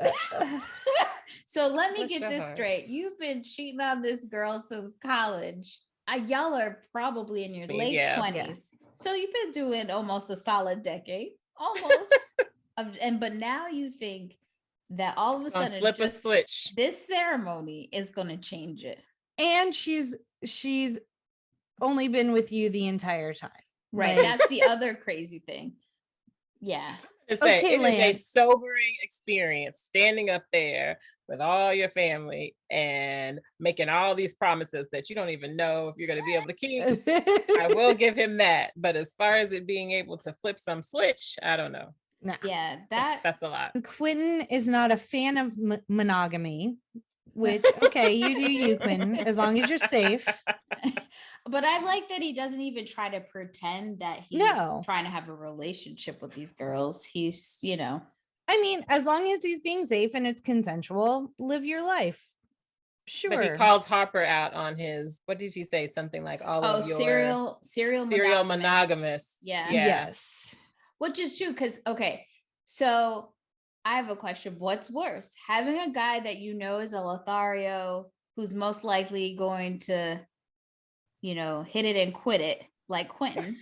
So let me get this straight. You've been cheating on this girl since college. Y'all are probably in your late 20s. So you've been doing almost a solid decade. Almost. But now you think that all of a sudden flip a switch. This ceremony is going to change it. And she's only been with you the entire time. Right. That's the other crazy thing. Yeah. It is a sobering experience standing up there with all your family and making all these promises that you don't even know if you're going to be able to keep. I will give him that. But as far as it being able to flip some switch, I don't know. No. Yeah, that's a lot. Quentin is not a fan of monogamy, which you do you, Quentin, as long as you're safe. But I like that he doesn't even try to pretend that he's trying to have a relationship with these girls. He's, I mean, as long as he's being safe and it's consensual, live your life. Sure. But he calls Harper out on his, what did he say? Something like serial monogamous. Yeah. Yes. Which is true because, so I have a question. What's worse? Having a guy that you know is a Lothario who's most likely going to, hit it and quit it like Quentin,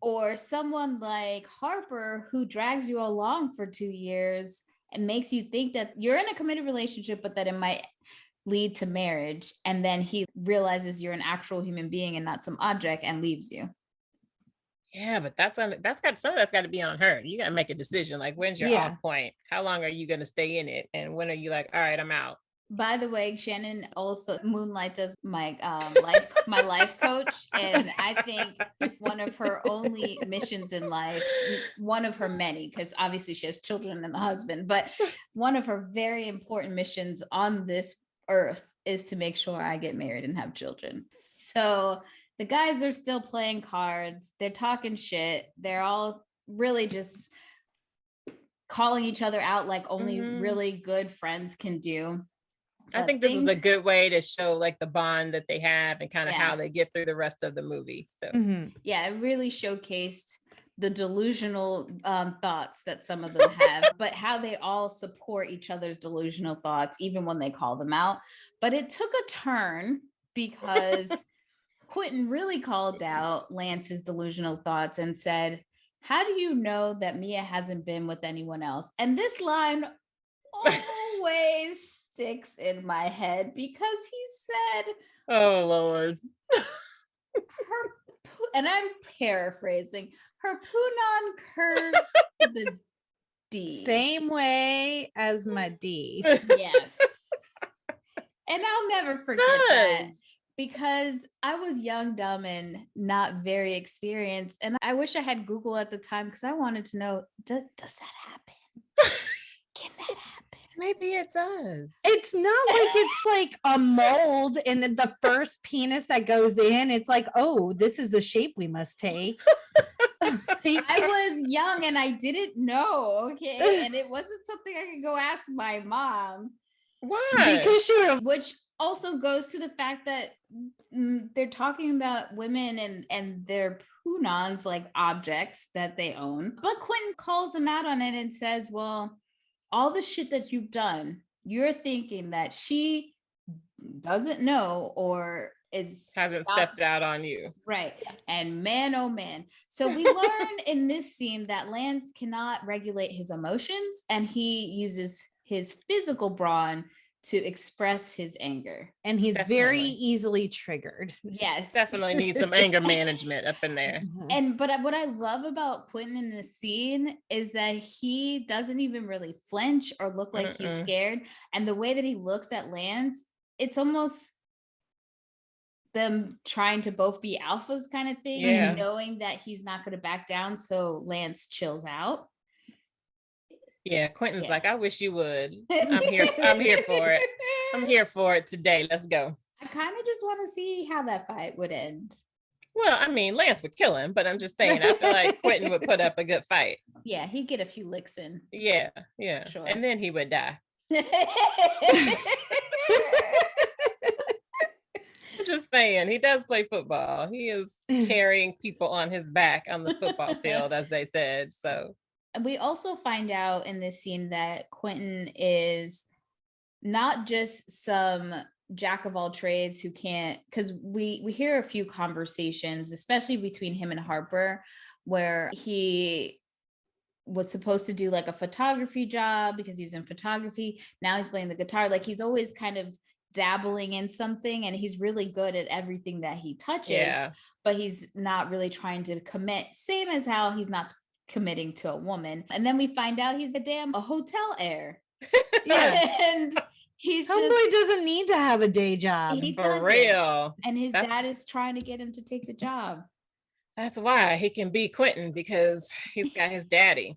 or someone like Harper who drags you along for 2 years and makes you think that you're in a committed relationship, but that it might lead to marriage. And then he realizes you're an actual human being and not some object and leaves you. Yeah, but that's got to be on her. You got to make a decision. Like, when's your off point? How long are you going to stay in it? And when are you like, all right, I'm out? By the way, Shannon also moonlights as my life coach, and I think one of her only missions in life, one of her many, because obviously she has children and a husband, but one of her very important missions on this earth is to make sure I get married and have children. So the guys are still playing cards. They're talking shit. They're all really just calling each other out like only really good friends can do. I think this is a good way to show like the bond that they have and kind of how they get through the rest of the movie. So yeah, it really showcased the delusional thoughts that some of them have, but how they all support each other's delusional thoughts, even when they call them out. But it took a turn because Quentin really called out Lance's delusional thoughts and said, how do you know that Mia hasn't been with anyone else? And this line always sticks in my head because he said, oh Lord, and I'm paraphrasing, her punon curves the D. Same way as my D. Yes. And I'll never forget that because I was young, dumb, and not very experienced. And I wish I had Google at the time because I wanted to know, does that happen? Can that happen? Maybe it does. It's not like it's like a mold and the first penis that goes in, it's like, oh, this is the shape we must take. I was young and I didn't know, okay? And it wasn't something I could go ask my mom. Why? Because which also goes to the fact that they're talking about women and their pronoun like objects that they own. But Quentin calls them out on it and says, well, all the shit that you've done, you're thinking that she doesn't know or hasn't stepped out on you. Right. And man, oh man. So we learn in this scene that Lance cannot regulate his emotions and he uses his physical brawn to express his anger. And he's very easily triggered. Yes. Definitely needs some anger management up in there. But what I love about Quentin in this scene is that he doesn't even really flinch or look like he's scared. And the way that he looks at Lance, it's almost them trying to both be alphas kind of thing, and knowing that he's not going to back down. So Lance chills out. Yeah, Quentin's like, I wish you would. I'm here for it. I'm here for it today. Let's go. I kind of just want to see how that fight would end. Well, I mean, Lance would kill him, but I'm just saying, I feel like Quentin would put up a good fight. Yeah, he'd get a few licks in. Yeah. Sure. And then he would die. I'm just saying, he does play football. He is carrying people on his back on the football field, as they said. So. And we also find out in this scene that Quentin is not just some jack of all trades who can't, because we hear a few conversations, especially between him and Harper, where he was supposed to do like a photography job because he was in photography. Now he's playing the guitar. Like he's always kind of dabbling in something and he's really good at everything that he touches, but he's not really trying to commit, same as how he's not committing to a woman. And then we find out he's a hotel heir. And he's homeboy doesn't need to have a day job. For real. And his dad is trying to get him to take the job. That's why he can be Quentin, because he's got his daddy.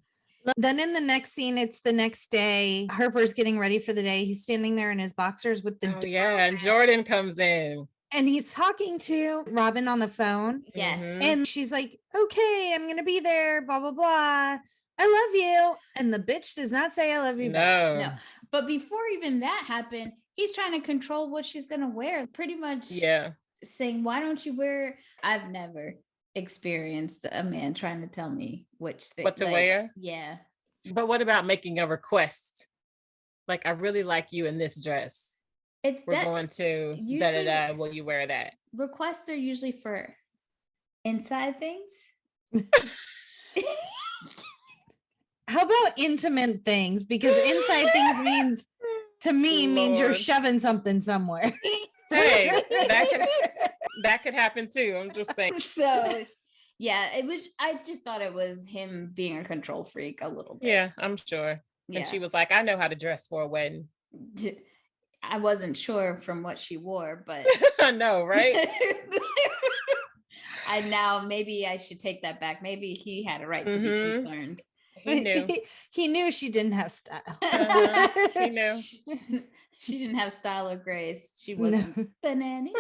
Then in the next scene, it's the next day. Harper's getting ready for the day. He's standing there in his boxers with the and Jordan comes in. And he's talking to Robin on the phone. Yes. And she's like, okay, I'm going to be there, blah, blah, blah. I love you. And the bitch does not say I love you. No. But before even that happened, he's trying to control what she's going to wear. Pretty much saying, why don't you wear? I've never experienced a man trying to tell me what to wear. Yeah. But what about making a request? Like, I really like you in this dress. We're going to da-da-da, will you wear that? Requests are usually for inside things. How about intimate things? Because inside things means, to me, means you're shoving something somewhere. Hey, that could happen too. I'm just saying. So yeah, I just thought it was him being a control freak a little bit. Yeah, I'm sure. Yeah. And she was like, I know how to dress for a wedding. I wasn't sure from what she wore, but I know, right? Maybe I should take that back. Maybe he had a right to be concerned. He knew. He knew she didn't have style. He knew. She didn't have style or grace. She wasn't the nanny.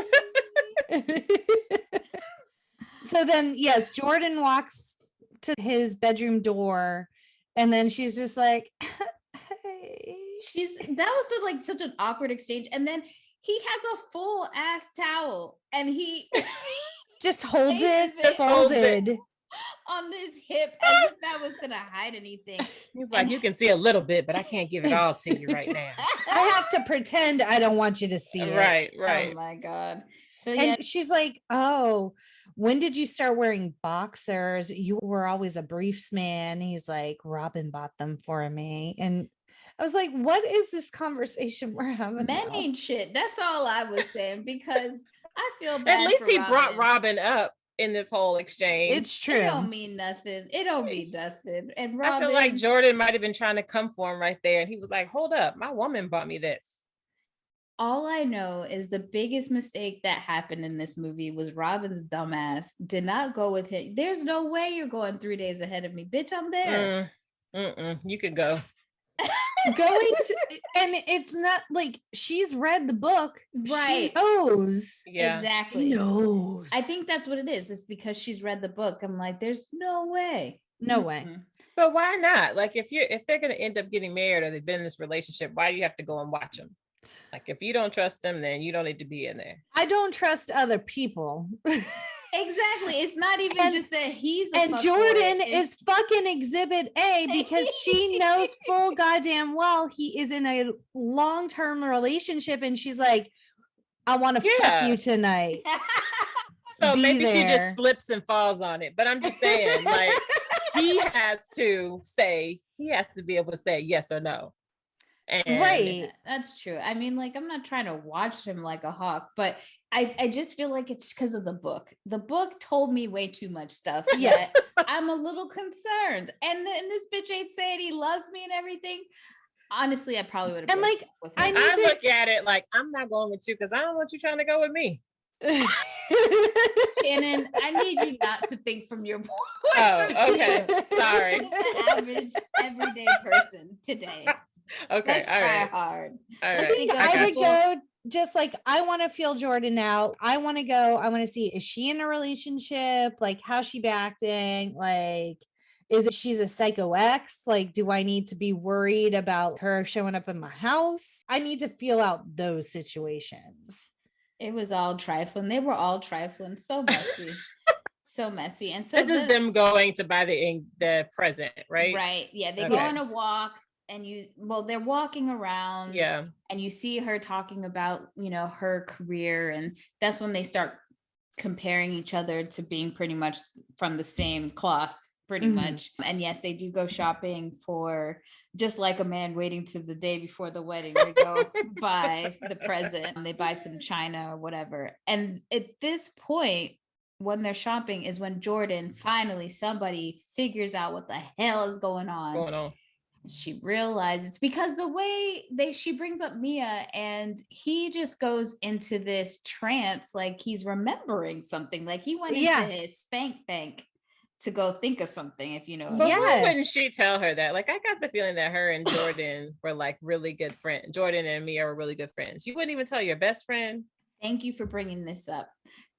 So then, yes, Jordan walks to his bedroom door, and then she's just like, hey. That was like such an awkward exchange. And then he has a full ass towel and he just holds it folded on this hip as if that was gonna hide anything. He's like, you can see a little bit, but I can't give it all to you right now. I have to pretend I don't want you to see it. Right. Oh my God. So and she's like, oh, when did you start wearing boxers? You were always a briefs man. He's like, Robin bought them for me. And I was like, what is this conversation we're having? Men ain't shit. That's all I was saying, because I feel bad. At least he brought Robin up in this whole exchange. It's true. It don't mean nothing. It don't mean nothing. And Robin, I feel like Jordan might have been trying to come for him right there. And he was like, hold up, my woman bought me this. all I know is the biggest mistake that happened in this movie was Robin's dumbass did not go with him. There's no way you're going 3 days ahead of me. Bitch, I'm there. You could go. And it's not like she's read the book, right? She knows. Yeah, exactly. She knows. I think that's what it is. It's because she's read the book. I'm like, there's no way. No way. But why not? Like, if they're gonna end up getting married or they've been in this relationship, why do you have to go and watch them? Like, if you don't trust them, then you don't need to be in there. I don't trust other people. Exactly. It's not even just that he's a and Jordan is fucking exhibit A because she knows full goddamn well he is in a long-term relationship and she's like, I want to fuck you tonight. So Be maybe there. she just slips and falls on it. But I'm just saying, like, he has to be able to say yes or no. And right. That's true. I mean, like, I'm not trying to watch him like a hawk, but I just feel like it's because of the book. The book told me way too much stuff. Yeah. I'm a little concerned. And this bitch ain't saying he loves me and everything. Honestly, I probably would have. And like, with him. I look at it like, I'm not going with you because I don't want you trying to go with me. Shannon, I need you not to think from your point. Oh, okay. Sorry. The average everyday person today. Okay. Let's try hard. All Let's right. think of I would people- go just like, I want to feel Jordan out. I want to see, is she in a relationship? Like, how's she been acting? Like, she's a psycho ex? Like, do I need to be worried about her showing up in my house? I need to feel out those situations. It was all trifling. They were all trifling. So messy. So messy. And so this is them going to buy the present, right? Right. Yeah. They Okay. go on a walk and they're walking around. Yeah. And you see her talking about, her career. And that's when they start comparing each other to being pretty much from the same cloth, pretty much. And yes, they do go shopping for, just like a man waiting to the day before the wedding. They go buy the present. They buy some china or whatever. And at this point, when they're shopping is when Jordan finally, somebody figures out what the hell is going on. She realizes, because the way she brings up Mia and he just goes into this trance, like he's remembering something, like he went into his spank bank to go think of something, if you know. But why wouldn't she tell her that? Like, I got the feeling that her and Jordan were like really good friends. Jordan and Mia were really good friends. You wouldn't even tell your best friend. Thank you for bringing this up.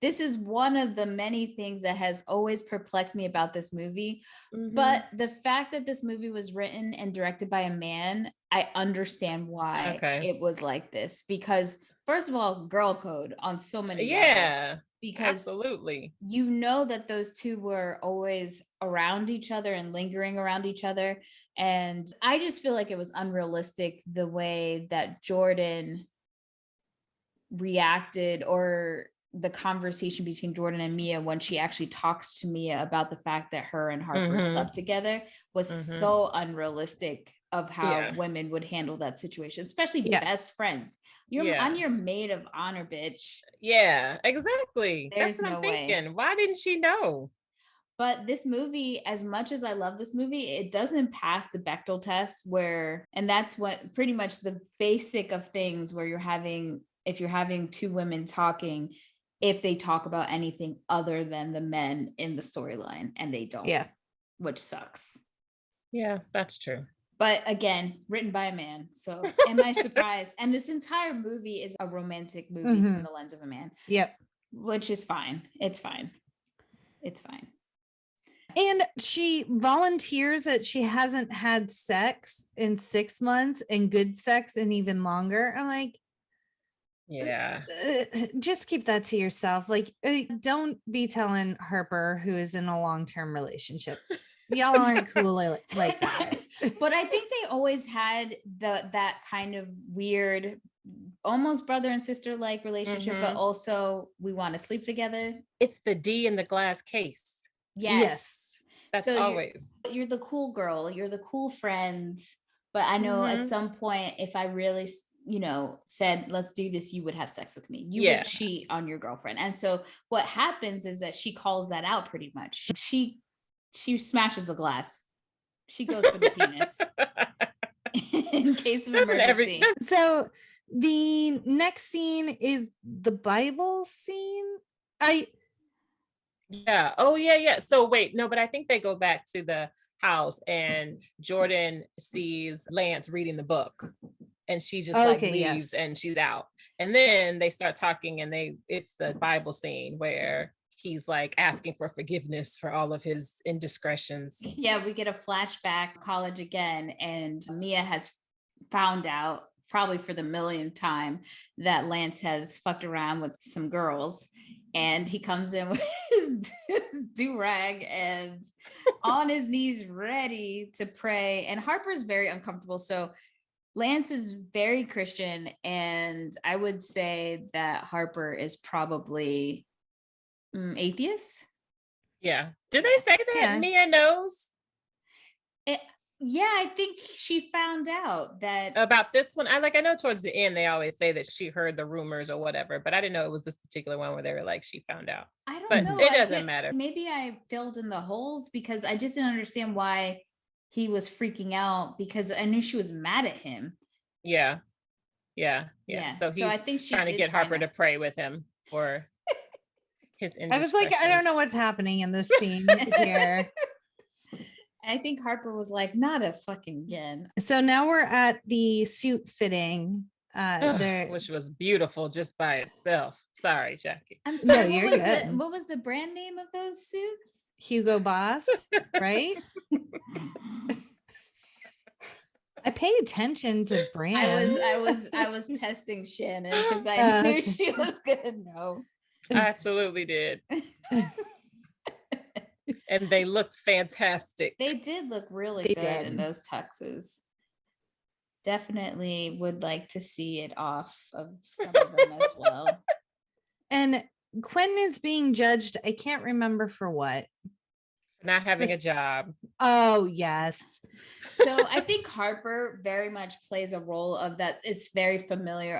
This is one of the many things that has always perplexed me about this movie. But the fact that this movie was written and directed by a man, I understand why it was like this. Because first of all, girl code on so many levels. Because absolutely, that those two were always around each other and lingering around each other. And I just feel like it was unrealistic the way that Jordan reacted, or the conversation between Jordan and Mia when she actually talks to Mia about the fact that her and Harper slept together was so unrealistic of how women would handle that situation, especially best friends. I'm your maid of honor, bitch. Yeah, exactly. There's That's what I'm thinking. way. Why didn't she know? But this movie, as much as I love this movie, it doesn't pass the Bechdel test, and that's what pretty much the basic of things where if you're having two women talking, if they talk about anything other than the men in the storyline, and they don't, which sucks. Yeah, that's true. But again, written by a man. So am I surprised? And this entire movie is a romantic movie from the lens of a man. Yep. Which is fine. It's fine. It's fine. And she volunteers that she hasn't had sex in 6 months and good sex in even longer. I'm like, just keep that to yourself. Like, don't be telling Harper, who is in a long-term relationship. Y'all aren't cool like that. But I think they always had that kind of weird, almost brother and sister like relationship, but also we want to sleep together. It's the D in the glass case. Yes. That's so always. You're the cool girl. You're the cool friend. But I know at some point, if I really said, let's do this, you would have sex with me. You would cheat on your girlfriend. And so what happens is that she calls that out pretty much. She smashes the glass. She goes for the penis in case of emergency. So the next scene is the Bible scene. Yeah. Oh, yeah. So wait, no, but I think they go back to the house and Jordan sees Lance reading the book and she just leaves and she's out. And then they start talking and it's the Bible scene where he's like asking for forgiveness for all of his indiscretions. Yeah, we get a flashback college again, and Mia has found out, probably for the millionth time, that Lance has fucked around with some girls. And he comes in with his do-rag and on his knees ready to pray. And Harper's very uncomfortable. So Lance is very Christian. And I would say that Harper is probably atheist. Yeah. Did they say that Nia knows? Yeah, I think she found out that about this one. I know towards the end they always say that she heard the rumors or whatever, but I didn't know it was this particular one where they were like she found out. I don't know. It doesn't matter. Maybe I filled in the holes because I just didn't understand why he was freaking out, because I knew she was mad at him. Yeah. So I think she's trying to get Harper to pray with him for his indiscretion. I was like, I don't know what's happening in this scene here. I think Harper was like, not a fucking again. So now we're at the suit fitting, which was beautiful just by itself. Sorry, Jackie. I'm sorry. No, you're good. What was the brand name of those suits? Hugo Boss, right? I pay attention to brands. I was testing Shannon because I knew she was gonna know. I absolutely did. And they looked fantastic. They did look really good in those tuxes. Definitely would like to see it off of some of them as well. And Quinn is being judged. I can't remember for what. Not having a job. Oh, yes. So I think Harper very much plays a role of that. Is very familiar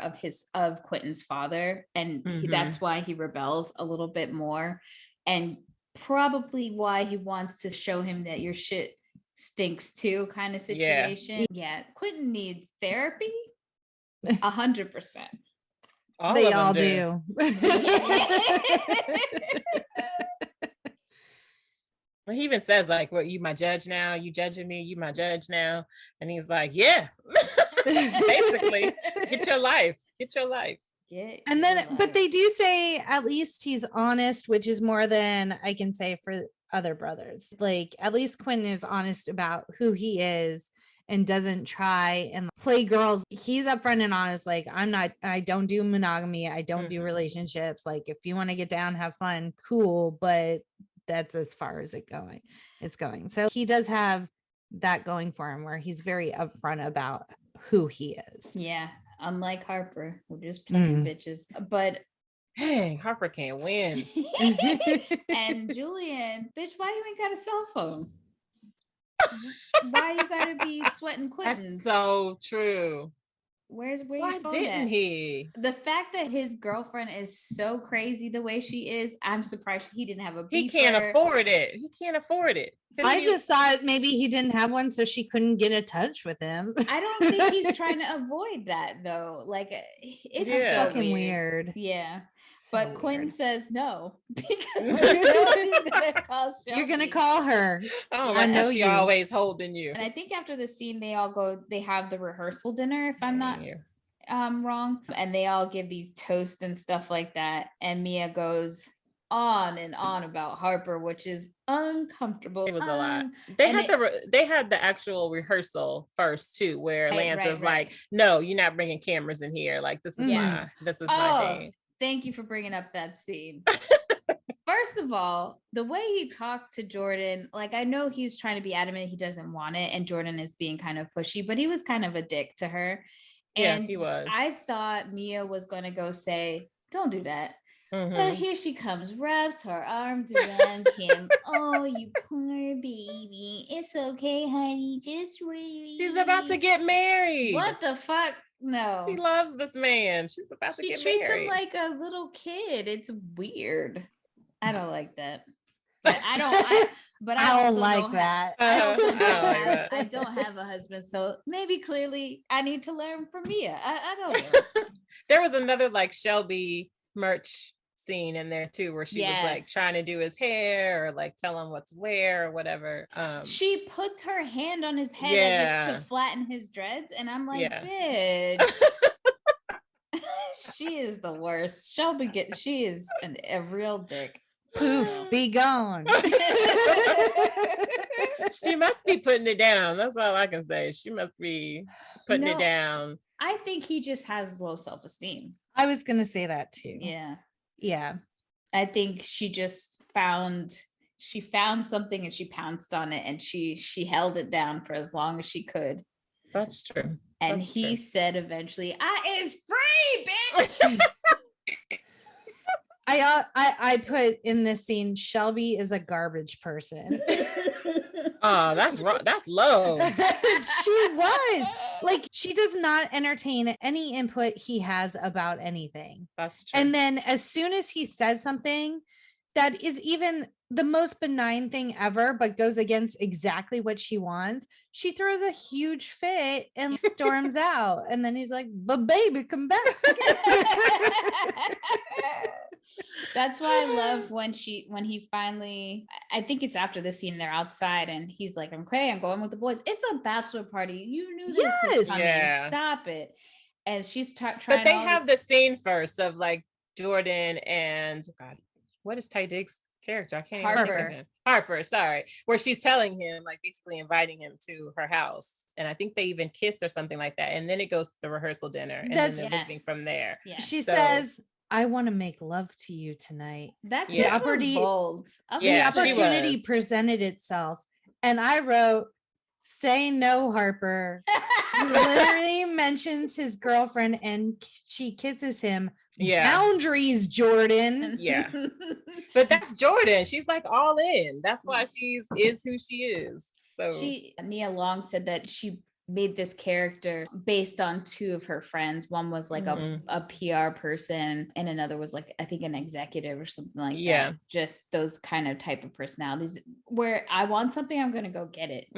of Quentin's father. And that's why he rebels a little bit more. And probably why he wants to show him that your shit stinks too kind of situation. Yeah. Quentin needs therapy 100%. They all do. He even says like, "What, you my judge now? You judging me? You my judge now?" And he's like, "Yeah." Basically, get your life. And then, but they do say at least he's honest, which is more than I can say for other brothers. Like, at least Quentin is honest about who he is and doesn't try and play girls. He's upfront and honest. Like, I don't do monogamy. I don't do relationships. Like, if you want to get down, have fun, cool. But that's as far as it's going. So he does have that going for him where he's very upfront about who he is. Yeah. Unlike Harper, who just playing bitches. But hey, Harper can't win. And Julian, bitch, why you ain't got a cell phone? Why you gotta be sweating Quentin? That's so true. Why didn't he? The fact that his girlfriend is so crazy the way she is, I'm surprised he didn't have a beeper. He can't afford it. I just thought maybe he didn't have one so she couldn't get in touch with him. I don't think he's trying to avoid that though. Like, it's fucking weird. Yeah. But Quinn says no because you're gonna call her. Oh, I know you're always holding you. And I think after the scene, they have the rehearsal dinner, if I'm not wrong, and they all give these toasts and stuff like that. And Mia goes on and on about Harper, which is uncomfortable. It was a lot. They had the actual rehearsal first too, where Lance was like, "No, you're not bringing cameras in here. Like, this is my thing." Thank you for bringing up that scene. First of all, the way he talked to Jordan, like, I know he's trying to be adamant he doesn't want it, and Jordan is being kind of pushy, but he was kind of a dick to her. And he was. I thought Mia was going to go say, "Don't do that." But here she comes, wraps her arms around him. "Oh, you poor baby. It's okay, honey. Just wait." She's about to get married. What the fuck? No. She loves this man. She's about to get married. She treats him like a little kid. It's weird. I don't like that. But I don't like that. I don't have a husband, so maybe clearly I need to learn from Mia. I don't know. There was another like Shelby merch scene in there too, where she was like trying to do his hair or like tell him what to wear or whatever. She puts her hand on his head as if to flatten his dreads, and I'm like, bitch. She is the worst. She is a real dick. Poof, be gone. She must be putting it down. That's all I can say. She must be putting it down. I think he just has low self-esteem. I was gonna say that too. Yeah. I think she found something and she pounced on it, and she held it down for as long as she could. That's true. And he said eventually, "I is free, bitch." I put in this scene, Shelby is a garbage person. Oh, that's wrong. That's low. She was like, she does not entertain any input he has about anything. That's true. And then as soon as he says something that is even the most benign thing ever, but goes against exactly what she wants, she throws a huge fit and storms out. And then he's like, "But baby, come back." That's why I love when he finally, I think it's after this scene, they're outside and he's like, "Okay, I'm going with the boys. It's a bachelor party. You knew this was coming. Stop it." And she's trying. But they have the scene first of like Jordan and what is Taye Diggs' character? I can't even think of him. Harper, sorry. Where she's telling him, like basically inviting him to her house. And I think they even kissed or something like that. And then it goes to the rehearsal dinner. And then they're moving from there. Yes. She says, "I want to make love to you tonight." That was bold. The opportunity presented itself. And I wrote, "Say no, Harper." He literally mentions his girlfriend and she kisses him. Boundaries, Jordan. Yeah. But that's Jordan. She's like all in. That's why she is who she is. So Nia Long said that she made this character based on two of her friends. One was like a PR person and another was like, I think, an executive or something like that. Just those kind of type of personalities where I want something, I'm gonna go get it.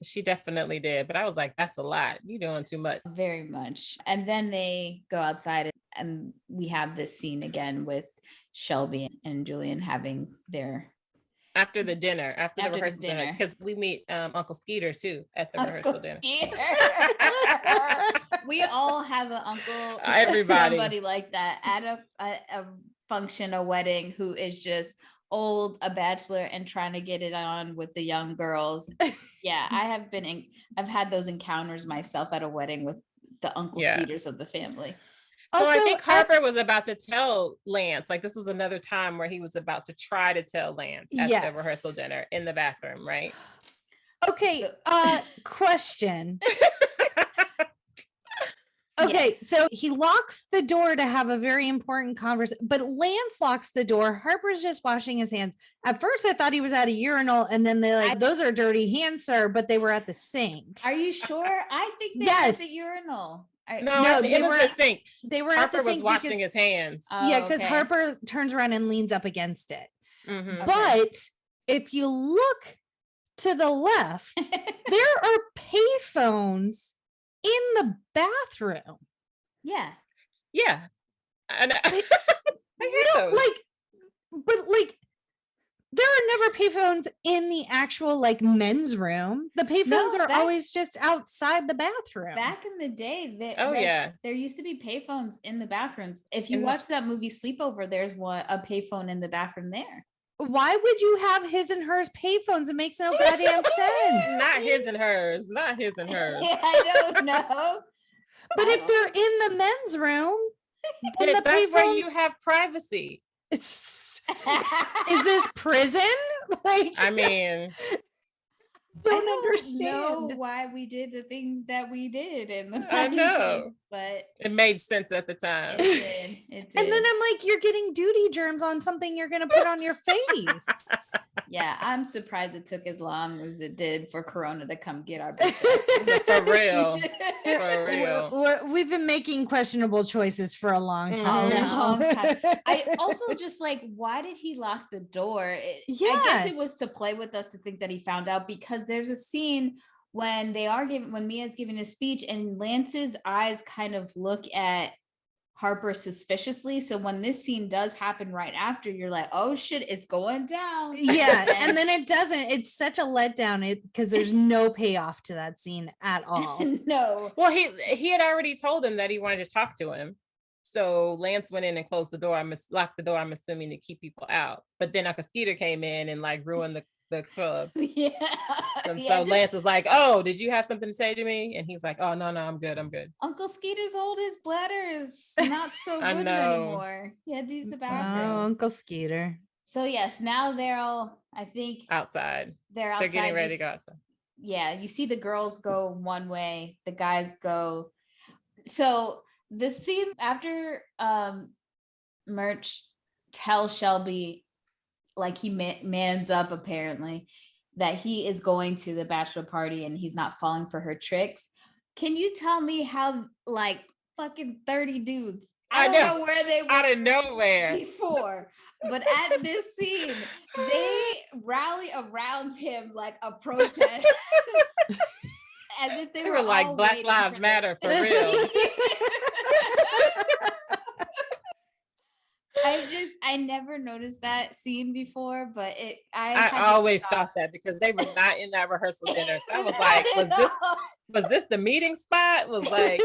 She definitely did. But I was like, that's a lot. You're doing too much. Very much. And then they go outside and we have this scene again with Shelby and Julian having their after the rehearsal dinner, because we meet Uncle Skeeter too at the rehearsal dinner. We all have an uncle, somebody like that at a function, a wedding, who is just old, a bachelor, and trying to get it on with the young girls. I've had those encounters myself at a wedding with the Uncle Skeeters of the family. So also, I think Harper was about to tell Lance, like this was another time where he was about to try to tell Lance at the rehearsal dinner in the bathroom, right? Okay, question. Okay, so he locks the door to have a very important conversation, but Lance locks the door. Harper's just washing his hands. At first, I thought he was at a urinal, and then they're like, "Those are dirty hands, sir," but they were at the sink. Are you sure? I think they were at the urinal. No, they were at the sink. They were Harper at the sink was washing his hands. Because Harper turns around and leans up against it. But if you look to the left, there are payphones in the bathroom. Yeah. And I hear those. There are never payphones in the actual like men's room. The payphones are always just outside the bathroom. Back in the day, there used to be payphones in the bathrooms. If you watch that movie Sleepover, there's a payphone in the bathroom there. Why would you have his and hers payphones? It makes no goddamn sense. Not his and hers. I don't know. But if they're in the men's room, that's where you have privacy. Is this prison? I mean, don't understand why we did the things that we did in the I know, but it made sense at the time. It did. And then I'm like, you're getting duty germs on something you're gonna put on your face. Yeah, I'm surprised it took as long as it did for Corona to come get our bitches. For real. For real. We've been making questionable choices for a long time. A long time. I also just like, why did he lock the door? I guess it was to play with us to think that he found out, because there's a scene when Mia's giving a speech and Lance's eyes kind of look at Harper suspiciously. So when this scene does happen right after, you're like, oh shit, it's going down. Yeah. And then it doesn't. It's such a letdown because there's no payoff to that scene at all. No. Well, he had already told him that he wanted to talk to him. So Lance went in and closed the door. Locked the door, I'm assuming, to keep people out. But then Uncle Skeeter came in and like ruined the club. Yeah. And so Lance is like, oh, did you have something to say to me? And he's like, oh, no, I'm good. Uncle Skeeter's old, his bladder is not so good anymore. He had to use the bathroom. Oh, Uncle Skeeter. So yes, now they're all, I think, outside. They're outside. They're getting ready to go outside. Yeah, you see the girls go one way, the guys go. So the scene after Murch tells Shelby, like he mans up apparently, that he is going to the bachelor party and he's not falling for her tricks. Can you tell me how like fucking 30 dudes, I don't know where they were out of nowhere before, but at this scene, they rally around him like a protest. As if they were like Black Lives Matter for real. I never noticed that scene before, but I always thought that because they were not in that rehearsal dinner. So I was like, was this the meeting spot? Was like,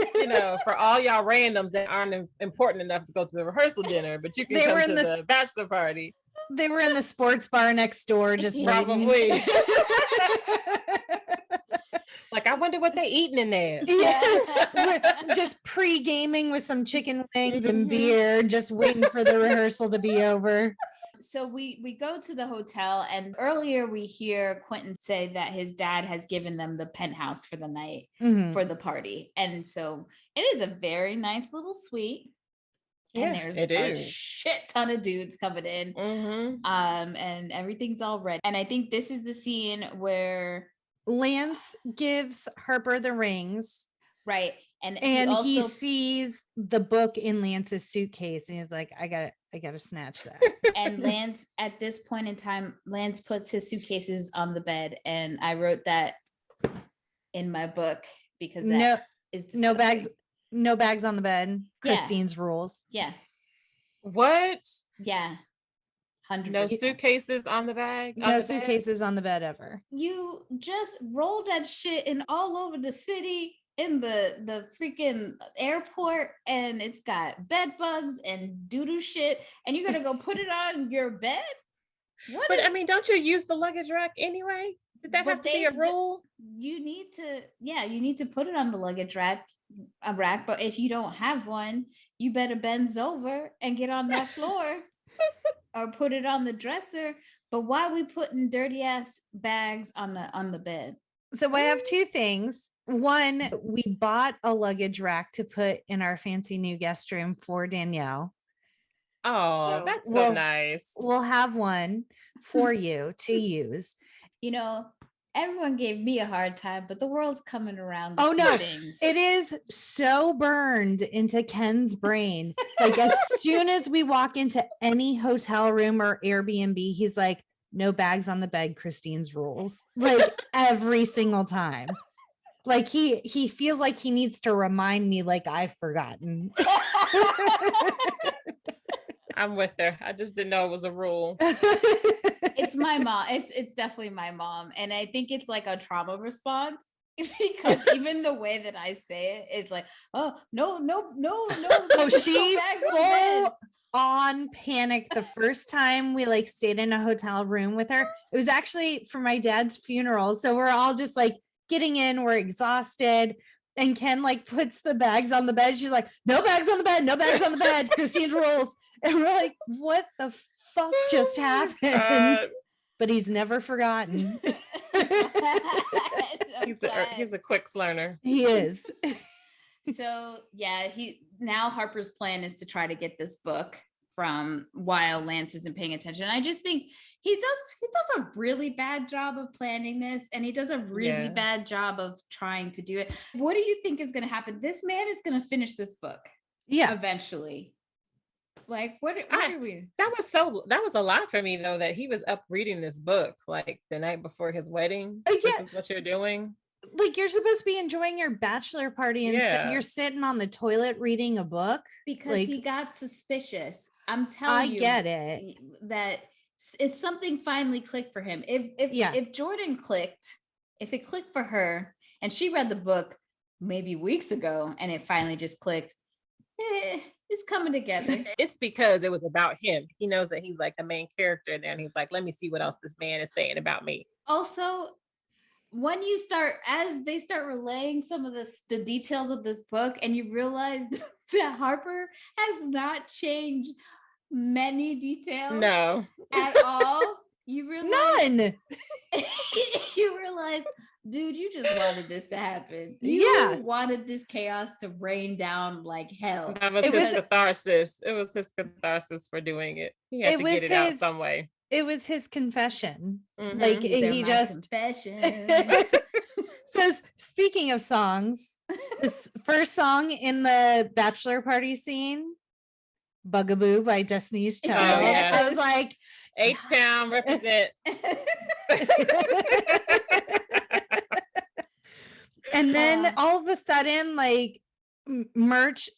for all y'all randoms that aren't important enough to go to the rehearsal dinner, but you can come to the bachelor party. They were in the sports bar next door, just probably. Like, I wonder what they eating in there. Yeah. Just pre-gaming with some chicken wings and beer, just waiting for the rehearsal to be over. So we go to the hotel, and earlier we hear Quentin say that his dad has given them the penthouse for the night for the party. And so it is a very nice little suite. And there's a shit ton of dudes coming in. And everything's all ready. And I think this is the scene where Lance gives Harper the rings. Right. And he sees the book in Lance's suitcase and he's like, I gotta snatch that. And Lance, at this point in time, Lance puts his suitcases on the bed. And I wrote that in my book because that is disgusting. No bags on the bed. Christine's rules. Yeah. What? Yeah. 100%. No suitcases on the bag? No suitcases on the bed ever. You just roll that shit in all over the city, in the freaking airport, and it's got bed bugs and doo-doo shit, and you're gonna go put it on your bed? I mean, don't you use the luggage rack anyway? Did that have to be a rule? You need to put it on the luggage rack, but if you don't have one, you better bend over and get on that floor. Or put it on the dresser. But why are we putting dirty ass bags on the bed? So I have two things. One, we bought a luggage rack to put in our fancy new guest room for Danielle. Oh, so that's so nice. We'll have one for you to use. Everyone gave me a hard time, but the world's coming around. Oh no, it is so burned into Ken's brain. Like as soon as we walk into any hotel room or Airbnb, he's like, no bags on the bed, Christine's rules. Like every single time. Like he feels like he needs to remind me like I've forgotten. I'm with her. I just didn't know it was a rule. It's my mom. It's definitely my mom. And I think it's like a trauma response because even the way that I say it, it's like, oh, no. Oh, she full on panic the first time we like stayed in a hotel room with her. It was actually for my dad's funeral. So we're all just like getting in, we're exhausted. And Ken like puts the bags on the bed. She's like, no bags on the bed, no bags on the bed, Christine's rules. And we're like, what the fuck just happened? But he's never forgotten. He's a quick learner. He is. So yeah, now Harper's plan is to try to get this book from while Lance isn't paying attention. I just think he does a really bad job of planning this, and he does a really bad job of trying to do it. What do you think is going to happen? This man is going to finish this book. Yeah. Eventually. Like, what are we? That was a lot for me, though, that he was up reading this book like the night before his wedding. This is what you're doing. Like, you're supposed to be enjoying your bachelor party and you're sitting on the toilet reading a book. Because he got suspicious. I'm telling you. I get it. That it's something finally clicked for him. If Jordan clicked, if it clicked for her and she read the book maybe weeks ago and it finally just clicked, it's coming together. It's because it was about him. He knows that he's like the main character there, and he's like, let me see what else this man is saying about me. Also, when as they start relaying some of the details of this book, and you realize that Harper has not changed many details at all. You realize none. You realize, dude, you just wanted this to happen. You wanted this chaos to rain down like hell. That was his catharsis. It was his catharsis for doing it. He had to get it out some way. It was his confession. Mm-hmm. Like he just confession. So speaking of songs, this first song in the bachelor party scene, Bugaboo by Destiny's Child. Oh, yes. I was like, H-Town represent. And then all of a sudden, like, Murch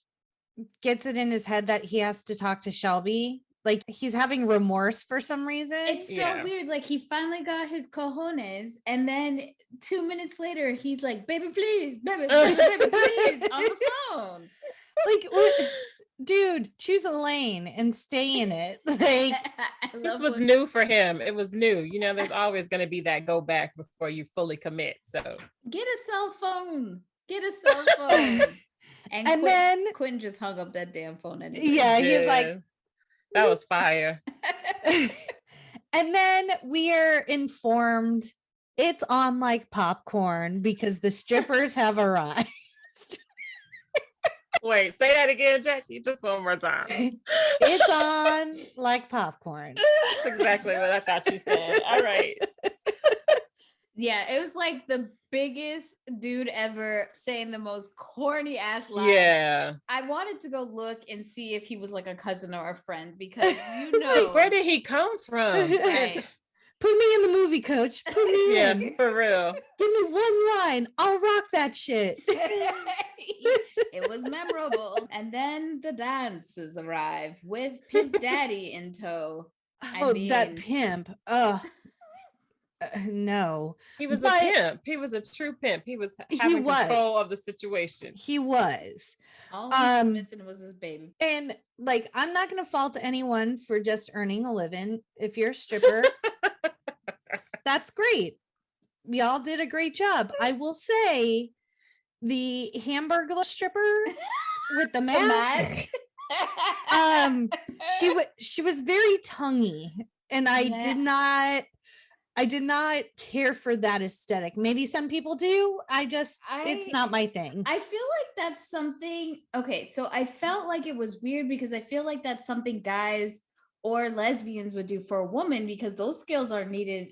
gets it in his head that he has to talk to Shelby. Like, he's having remorse for some reason. It's so weird. Like, he finally got his cojones, and then 2 minutes later, he's like, baby, please, baby, please, on the phone. Like, what? Dude, choose a lane and stay in it. Like, this was new for him. It was new. You know, there's always going to be that go back before you fully commit. So get a cell phone. And then Quentin just hung up that damn phone anyway. Yeah, he's like, that was fire. And then we are informed it's on like popcorn because the strippers have arrived. Wait, say that again, Jackie, just one more time. It's on like popcorn. That's exactly what I thought you said. All right. Yeah, it was like the biggest dude ever saying the most corny ass line. Yeah. I wanted to go look and see if he was like a cousin or a friend because you know. Where did he come from? Right. Put me in the movie, coach. Put me in. Yeah, for real. Give me one line. I'll rock that shit. It was memorable. And then the dances arrive with Pimp Daddy in tow. That pimp. No. He was a pimp. He was a true pimp. He was having control of the situation. He was. All he was missing was his baby. And like, I'm not going to fault anyone for just earning a living. If you're a stripper, that's great. Y'all did a great job. I will say the Hamburger stripper with the mask. She was very tonguey, and I did not care for that aesthetic. Maybe some people do. It's not my thing. I feel like that's something. Okay, so I felt like it was weird because I feel like that's something guys or lesbians would do for a woman because those skills are needed.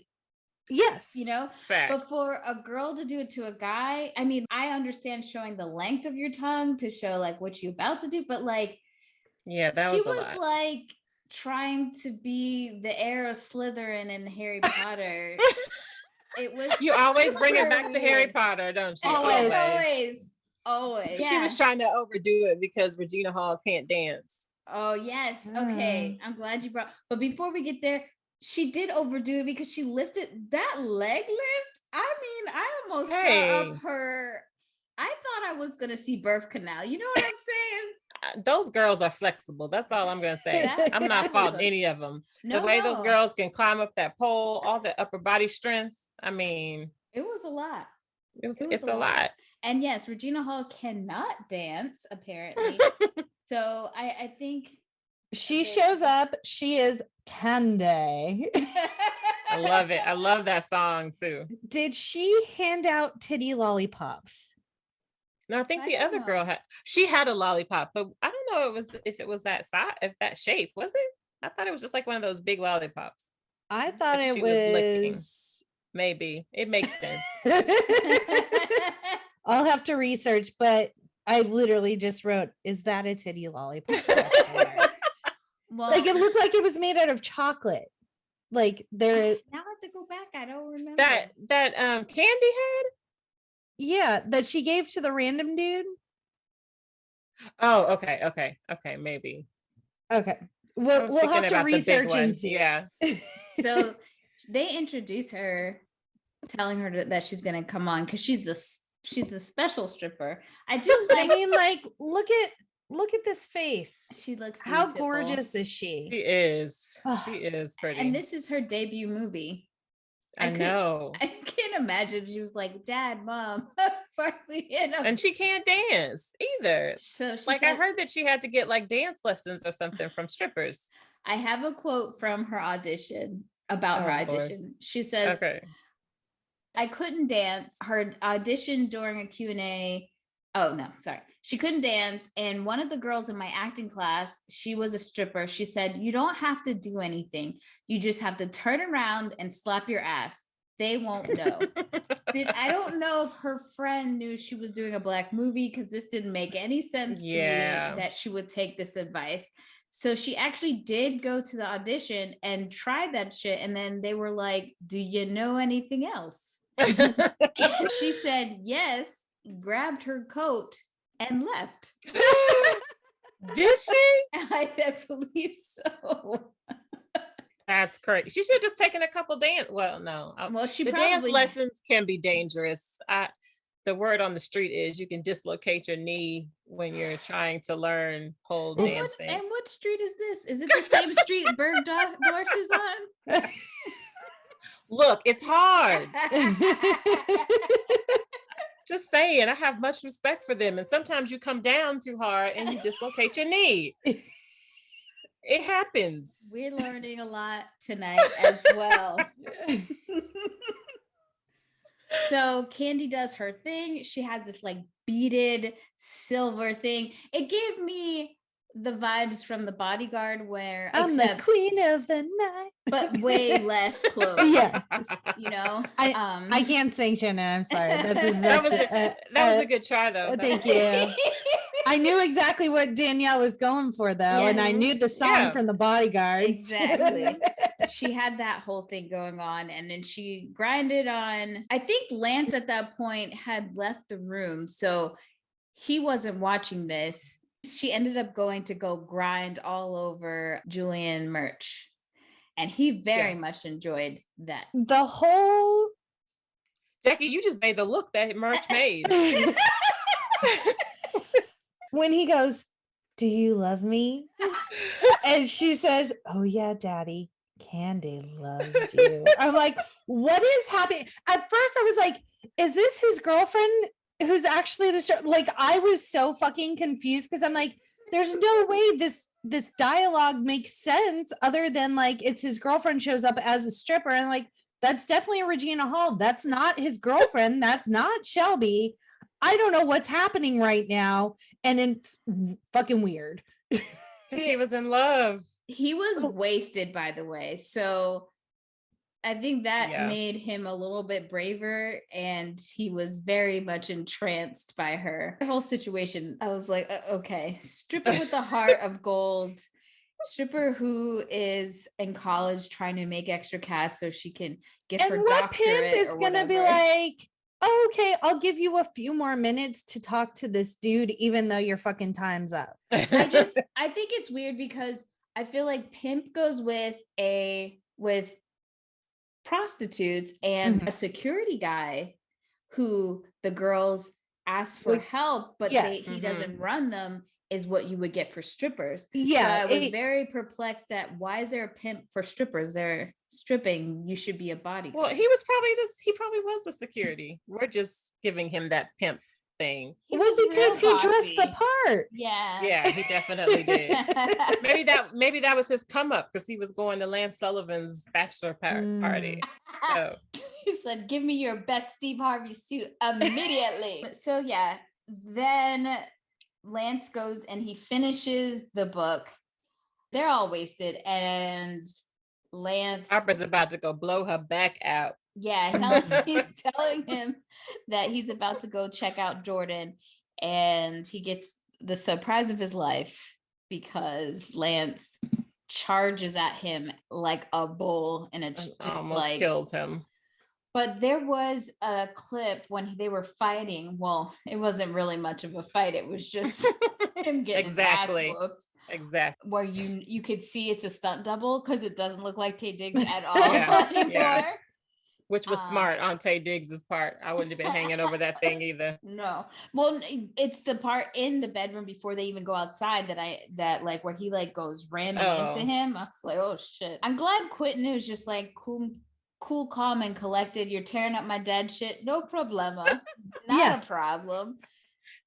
Yes. You know, facts. But for a girl to do it to a guy, I mean, I understand showing the length of your tongue to show like what you're about to do, but like, she was like trying to be the heir of Slytherin in Harry Potter. It was. You always bring it back to Harry Potter, don't you? Always. Yeah. She was trying to overdo it because Regina Hall can't dance. Oh yes. Okay. I'm glad you brought. But before we get there, she did overdo it because she lifted that leg lift. I mean, I almost saw up her. I thought I was gonna see birth canal. You know what I'm saying? Those girls are flexible. That's all I'm gonna say. I'm not faulting any of them. The way those girls can climb up that pole, all the upper body strength. I mean, it was a lot. It's a lot. And yes, Regina Hall cannot dance apparently. So I think she shows up. She is Candy. I love it. I love that song too. Did she hand out titty lollipops? No, I think I the don't other know. girl had a lollipop, but I don't know if it was that size, if that shape, was it? I thought it was just like one of those big lollipops I thought that it she was licking. was. Maybe. It makes sense. I'll have to research, but I literally just wrote, is that a titty lollipop? Well, Like it looked like it was made out of chocolate. Like there, now I have to go back. I don't remember. that Candy had? yeah, that she gave to the random dude. Oh, okay, maybe. Okay. I We'll, was we'll thinking have to about the big research one. and see. Yeah. So they introduce her, telling her that she's gonna come on because she's the special stripper. I do I like. mean, like, look at this face. She looks How beautiful. gorgeous is she? She is. Ugh. She is pretty. And this is her debut movie. I know. I can't imagine. She was like, "Dad, Mom, finally in a." And she can't dance either. So she Like said, I heard that she had to get like dance lessons or something from strippers. I have a quote from her audition about her Oh, boy. audition. She says, Okay. I couldn't dance. Her audition during a Q&A. Oh, no, sorry. She couldn't dance. And one of the girls in my acting class, she was a stripper. She said, you don't have to do anything. You just have to turn around and slap your ass. They won't know. I don't know if her friend knew she was doing a black movie because this didn't make any sense to me that she would take this advice. So she actually did go to the audition and try that shit. And then they were like, do you know anything else? And she said, yes, grabbed her coat and left. Did she? I believe so. That's crazy. She should have just taken a couple dance. Well, no. Well, she the probably dance lessons can be dangerous. The word on the street is you can dislocate your knee when you're trying to learn pole dancing. And what street is this? Is it the same street Bergdorf is on? Look, it's hard. Just saying, I have much respect for them. And sometimes you come down too hard and you dislocate your knee. It happens. We're learning a lot tonight as well. So Candy does her thing. She has this like beaded silver thing. It gave me the vibes from The Bodyguard, where I'm the queen of the night, but way less close. Yeah, you know. I can't sing, Shannon. I'm sorry. That was a good try, though. Thank you. I knew exactly what Danielle was going for, though, and I knew the song from The Bodyguard. Exactly. She had that whole thing going on, and then she grinded on. I think Lance at that point had left the room, so he wasn't watching this. She ended up going to go grind all over Julian merch, and he very much enjoyed that. The whole Jackie, you just made the look that merch made. When he goes, do you love me? And she says, oh yeah, Daddy, Candy loves you. I'm like, what is happening? At first I was like, is this his girlfriend who's actually like, I was so fucking confused because I'm like, there's no way this dialogue makes sense other than like it's his girlfriend shows up as a stripper, and like that's definitely Regina Hall. That's not his girlfriend. That's not Shelby. I don't know what's happening right now, and it's fucking weird. He was in love. He was wasted, by the way. So I think that made him a little bit braver, and he was very much entranced by her. The whole situation, I was like, okay, stripper with the heart of gold, stripper who is in college trying to make extra cash so she can get her doctorate. And what pimp is going to be like, oh, okay, I'll give you a few more minutes to talk to this dude, even though your fucking time's up. I think it's weird because I feel like pimp goes with prostitutes, and a security guy who the girls ask for help, but he doesn't run them, is what you would get for strippers. Yeah. So I was very perplexed at why is there a pimp for strippers? They're stripping. You should be a bodyguard. Well, he probably was the security. We're just giving him that pimp thing. Well, because he dressed the part. Yeah, he definitely did. maybe that was his come up because he was going to Lance Sullivan's bachelor party. So he said, "Give me your best Steve Harvey suit immediately." So yeah, then Lance goes and he finishes the book. They're all wasted, and Lance, Harper's about to go blow her back out. Yeah, he's telling him that he's about to go check out Jordan, and he gets the surprise of his life because Lance charges at him like a bull, and it just almost kills him. But there was a clip when they were fighting. Well, it wasn't really much of a fight. It was just him getting his ass whooped. Exactly. Where you could see it's a stunt double because it doesn't look like Taye Diggs at all anymore. Yeah. Which was smart on Taye Diggs' part. I wouldn't have been hanging over that thing either. No. Well, it's the part in the bedroom before they even go outside that like where he like goes ramming into him. I was like, oh shit. I'm glad Quentin was just like cool, calm, and collected. You're tearing up my dad shit. No problema. Not a problem.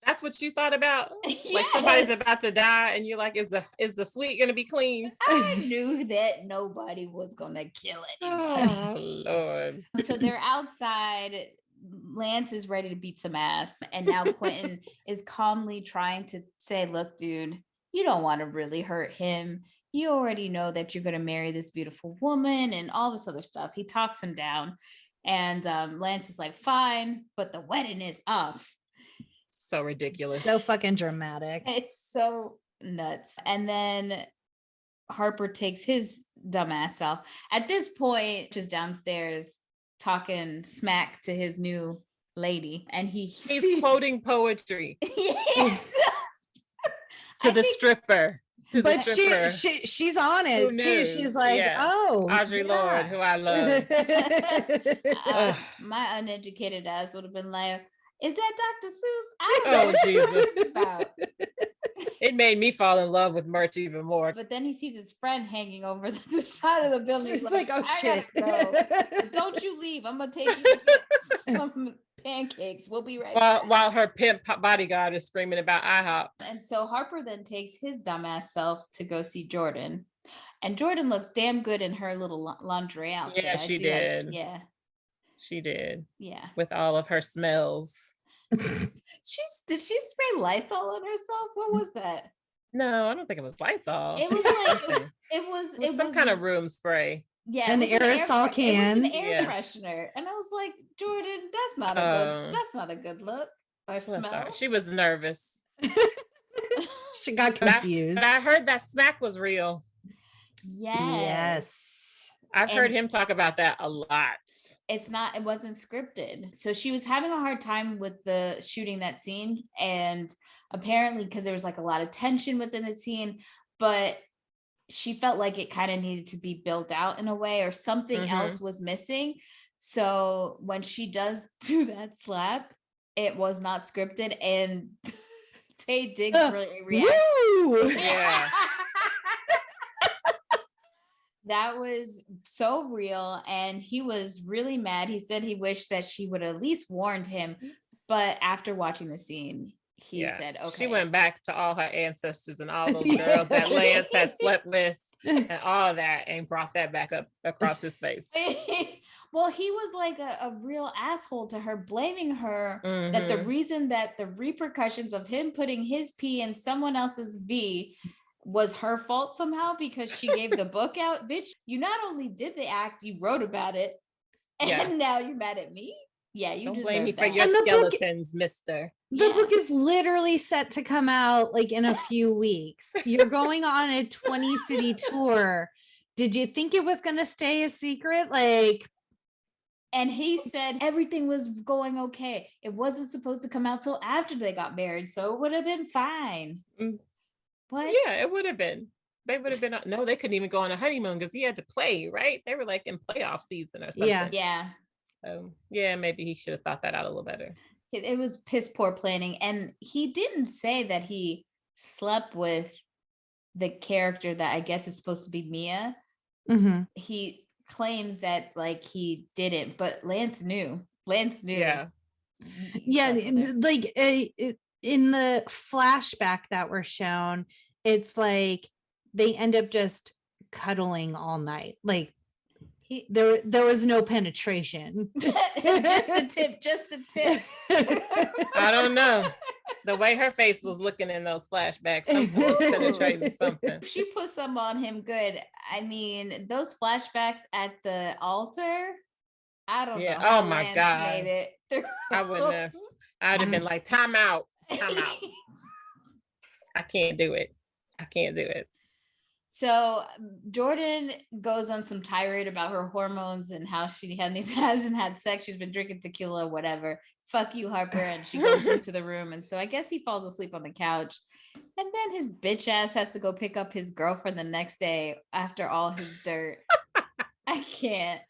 That's what you thought about? Yes. Like somebody's about to die and you're like, is the suite gonna be clean? I knew that nobody was gonna kill anybody. Oh Lord. So they're outside. Lance is ready to beat some ass. And now Quentin is calmly trying to say, look, dude, you don't want to really hurt him. You already know that you're going to marry this beautiful woman and all this other stuff. He talks him down. And Lance is like, fine, but the wedding is off. So ridiculous. So fucking dramatic. It's so nuts. And then Harper takes his dumbass off. At this point, just downstairs talking smack to his new lady. And he's quoting poetry. Yes. to the stripper. But she's on it too. She's like, Audre Lorde, who I love. My uneducated ass would have been like, is that Dr. Seuss? I don't know Jesus. About. It made me fall in love with merch even more. But then he sees his friend hanging over the side of the building. He's like, oh shit. Go. Don't you leave. I'm gonna take you to get some pancakes. We'll be right back. While her pimp bodyguard is screaming about IHOP. And so Harper then takes his dumbass self to go see Jordan. And Jordan looks damn good in her little lingerie outfit. Yeah, she did. Yeah. She did. Yeah. With all of her smells. Did she spray Lysol on herself? What was that? No, I don't think it was Lysol. It was like it was some kind of room spray. Yeah, an aerosol can. It was an air freshener. And I was like, Jordan, that's not a good look or smell. She was nervous. She got confused. But I heard that smack was real. Yes. I've heard him talk about that a lot. It wasn't scripted. So she was having a hard time with the shooting that scene. And apparently because there was like a lot of tension within the scene, but she felt like it kind of needed to be built out in a way or something else was missing. So when she does do that slap, it was not scripted. And Taye Diggs really reacted. Yeah. That was so real. And he was really mad. He said he wished that she would at least warned him. But after watching the scene, he said, okay. She went back to all her ancestors and all those girls that Lance had slept with and all that and brought that back up across his face. Well, he was like a real asshole to her, blaming her that the reason that the repercussions of him putting his P in someone else's V was her fault somehow because she gave the book out. Bitch, you not only did the act, you wrote about it, and now you're mad at me. Yeah, you don't blame me for your skeletons, mister. The book is literally set to come out like in a few weeks. You're going on a 20-city tour. Did you think it was going to stay a secret? And he said everything was going okay. It wasn't supposed to come out till after they got married, so it would have been fine. What? Yeah, it would have been. They would have been. No, they couldn't even go on a honeymoon because he had to play, right? They were like in playoff season or something. Yeah. Yeah, maybe he should have thought that out a little better. It was piss poor planning. And he didn't say that he slept with the character that I guess is supposed to be Mia. He claims that he didn't, but Lance knew. Yeah. Like in the flashback that were shown, it's like they end up just cuddling all night. There was no penetration. just a tip. I don't know. The way her face was looking in those flashbacks, something was penetrating something. She put some on him good. I mean, those flashbacks at the altar, I don't know how my Lance God. made it through. I wouldn't have. I'd have been like, time out. Time out. I can't do it. I can't do it. So Jordan goes on some tirade about her hormones and how she hasn't had sex. She's been drinking tequila, whatever. Fuck you, Harper. And she goes into the room. And so I guess he falls asleep on the couch. And then his bitch ass has to go pick up his girlfriend the next day after all his dirt. I can't.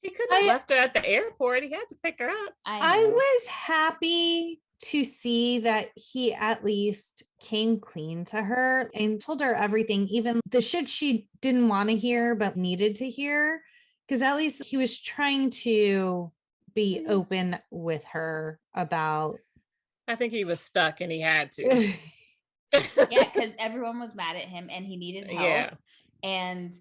He couldn't have left her at the airport. He had to pick her up. I was happy to see that he at least came clean to her and told her everything, even the shit she didn't want to hear but needed to hear, because at least he was trying to be open with her about. I think he was stuck and he had to. Yeah, because everyone was mad at him and he needed help. Yeah. And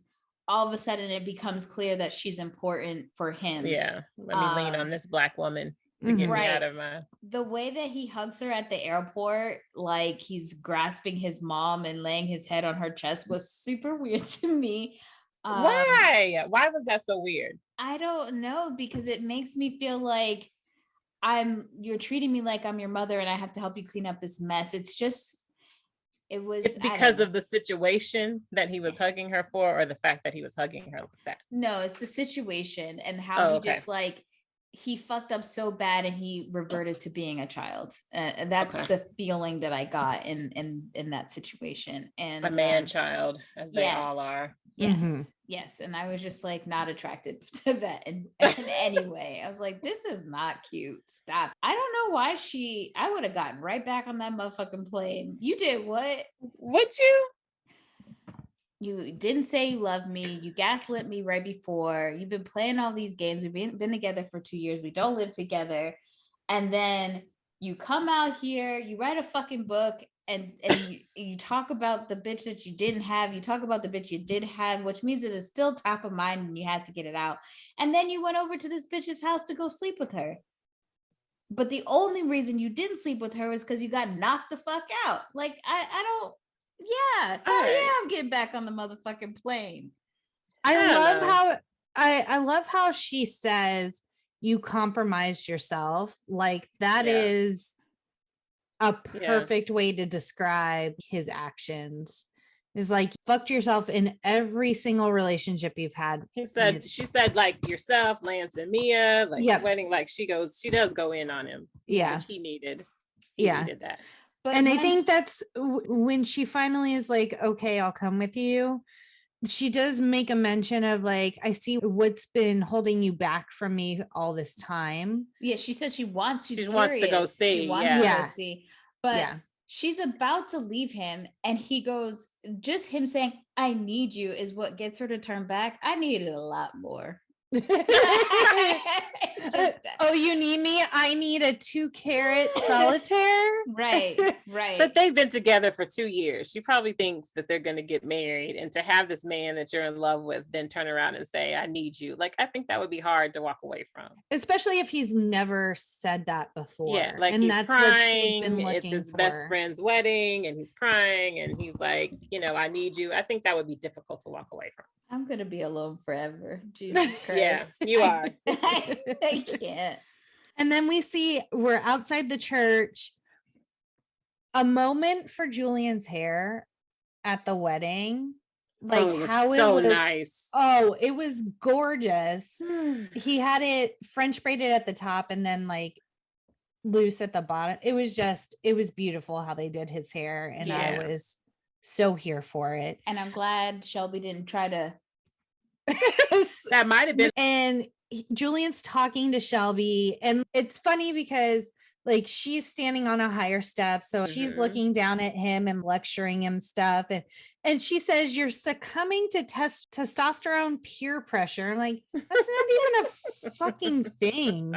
all of a sudden it becomes clear that she's important for him. Yeah. Let me lean on this Black woman to get me out of my. The way that he hugs her at the airport, like he's grasping his mom and laying his head on her chest, was super weird to me. Why was that so weird? I don't know, because it makes me feel like you're treating me like I'm your mother and I have to help you clean up this mess. It's because of the situation that he was hugging her for, or the fact that he was hugging her like that? No, it's the situation and how just like he fucked up so bad and he reverted to being a child. And that's the feeling that I got in that situation. And a man child, as they all are. Yes. Yes. And I was just like not attracted to that in any way. I was like, this is not cute. Stop. I don't know why I would have gotten right back on that motherfucking plane. You did what? Would you? You didn't say you loved me. You gaslit me right before. You've been playing all these games. We've been together for 2 years. We don't live together. And then you come out here, you write a fucking book, and you talk about the bitch that you didn't have. You talk about the bitch you did have, which means it is still top of mind and you had to get it out. And then you went over to this bitch's house to go sleep with her. But the only reason you didn't sleep with her was because you got knocked the fuck out. Like, I don't. Yeah, I'm getting back on the motherfucking plane. I love how she says you compromised yourself. Like that is a perfect way to describe his actions. Is like fucked yourself in every single relationship you've had. She said like yourself, Lance and Mia, like wedding, like she does go in on him. Yeah, which he needed. He needed that. But I think that's when she finally is like, okay, I'll come with you. She does make a mention of like, I see what's been holding you back from me all this time. Yeah, she said she wants to go see. She wants to go see. But she's about to leave him and he goes, just him saying, I need you is what gets her to turn back. I needed a lot more. Oh, you need me? I need a 2-carat solitaire. Right. But they've been together for 2 years. She probably thinks that they're going to get married, and to have this man that you're in love with then turn around and say, I need you. Like, I think that would be hard to walk away from. Especially if he's never said that before. Yeah, like and he's that's crying. What she's been looking it's his for. best friend's wedding and he's crying and he's like, I need you. I think that would be difficult to walk away from. I'm going to be alone forever. Jesus Christ. Yeah, you are. I can't. And then we're outside the church. A moment for Julian's hair at the wedding. Like it was nice. Oh, it was gorgeous. He had it French braided at the top and then like loose at the bottom. It was beautiful how they did his hair. And I was so here for it. And I'm glad Shelby didn't try to. That might have been. And Julian's talking to Shelby. And it's funny because like she's standing on a higher step. So she's looking down at him and lecturing him stuff. And she says, you're succumbing to testosterone peer pressure. I'm like, that's not even a fucking thing.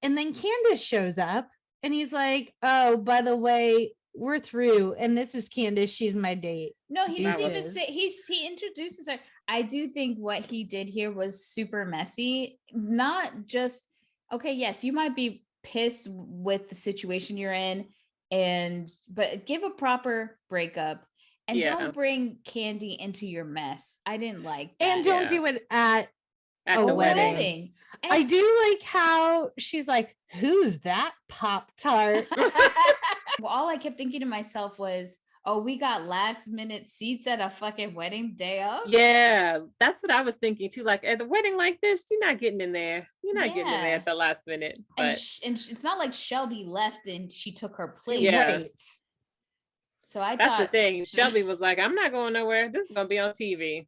And then Candace shows up and he's like, oh, by the way, we're through. And this is Candace. She's my date. No, he doesn't even say, he introduces her. I do think what he did here was super messy. Not just, okay, yes, you might be pissed with the situation you're in but give a proper breakup and don't bring candy into your mess. I didn't like that. And don't do it at a wedding. I do like how she's like, who's that Pop-Tart? Well, all I kept thinking to myself was, oh, we got last minute seats at a fucking wedding day of. Yeah, that's what I was thinking too. Like at a wedding like this, you're not getting in there. You're not getting in there at the last minute. But and it's not like Shelby left and she took her place. Yeah. Right. So I that's thought the thing. Shelby was like, I'm not going nowhere. This is gonna be on TV.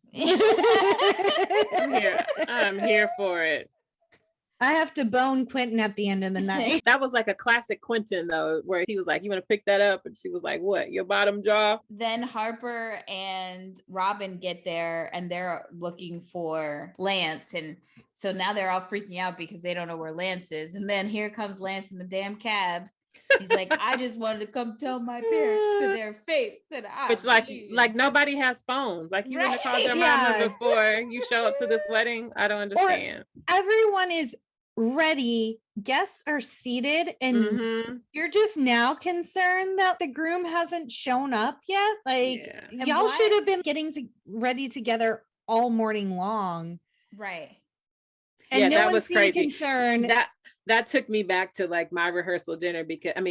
I'm here for it. I have to bone Quentin at the end of the night. That was like a classic Quentin though, where he was like, you want to pick that up? And she was like, what, your bottom jaw? Then Harper and Robin get there and they're looking for Lance. And so now they're all freaking out because they don't know where Lance is. And then here comes Lance in the damn cab. He's like, I just wanted to come tell my parents to their face that I Which like nobody has phones. Like you wouldn't have called your mama before you show up to this wedding. I don't understand. Or everyone is ready, guests are seated, and you're just now concerned that the groom hasn't shown up yet. Like y'all should have been getting ready together all morning long. Right. And no that was crazy. Concerned. That took me back to like my rehearsal dinner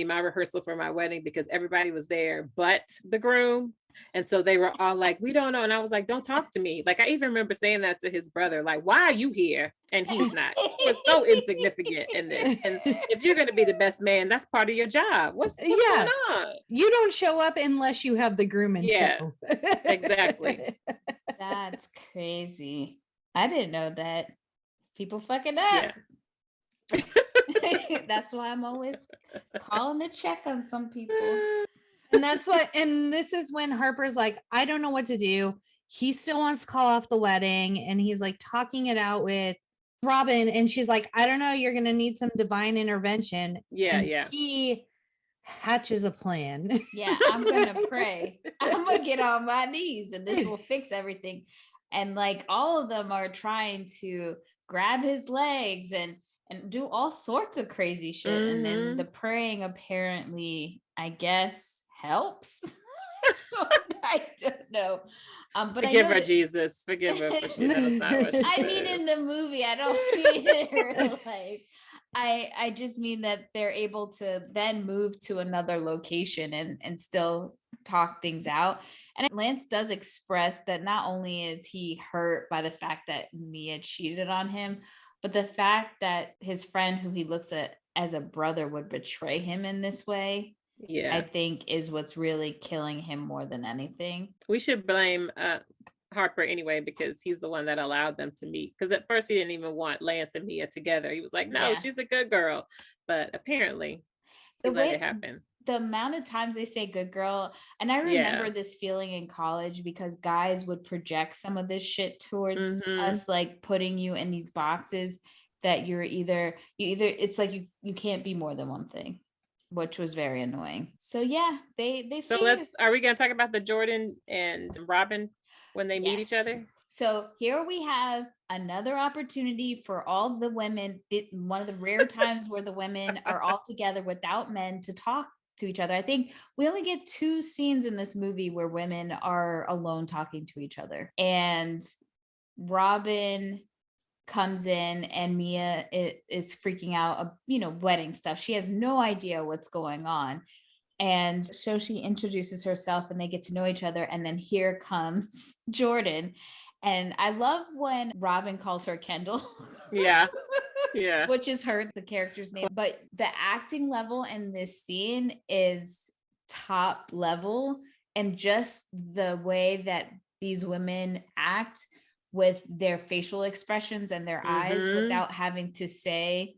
my rehearsal for my wedding, because everybody was there but the groom. And so they were all like, we don't know. And I was like, don't talk to me. Like, I even remember saying that to his brother, like, why are you here? And he's not. We're so insignificant in this. And if you're going to be the best man, that's part of your job. What's going on? You don't show up unless you have the groom in tow. Exactly. That's crazy. I didn't know that. People fucking up. Yeah. That's why I'm always calling to check on some people. And this is when Harper's like, I don't know what to do. He still wants to call off the wedding. And he's like talking it out with Robin. And she's like, I don't know, you're going to need some divine intervention. Yeah. He hatches a plan. Yeah, I'm going to pray. I'm going to get on my knees and this will fix everything. And like all of them are trying to grab his legs and do all sorts of crazy shit. And then the praying apparently, I guess, helps. So, I don't know. But forgive her, Jesus. Forgive her for she knows not what she I mean, in the movie, I don't see it in real life. I just mean that they're able to then move to another location and still talk things out. And Lance does express that not only is he hurt by the fact that Nia cheated on him, but the fact that his friend, who he looks at as a brother, would betray him in this way, I think is what's really killing him more than anything. We should blame Harper anyway, because he's the one that allowed them to meet. Because at first he didn't even want Lance and Nia together. He was like, no, she's a good girl. But apparently he let it happen. The amount of times they say good girl, and I remember this feeling in college because guys would project some of this shit towards us, like putting you in these boxes that you either it's like you can't be more than one thing, which was very annoying. So yeah, they so are we gonna talk about the Jordan and Robin when they meet each other? So here we have another opportunity for all the women, one of the rare times where the women are all together without men to talk to each other. I think we only get 2 scenes in this movie where women are alone talking to each other. And Robin comes in and Nia is freaking out, wedding stuff. She has no idea what's going on. And so she introduces herself and they get to know each other. And then here comes Jordan. And I love when Robin calls her Kendall. Yeah. Which is the character's name. But the acting level in this scene is top level. And just the way that these women act with their facial expressions and their eyes without having to say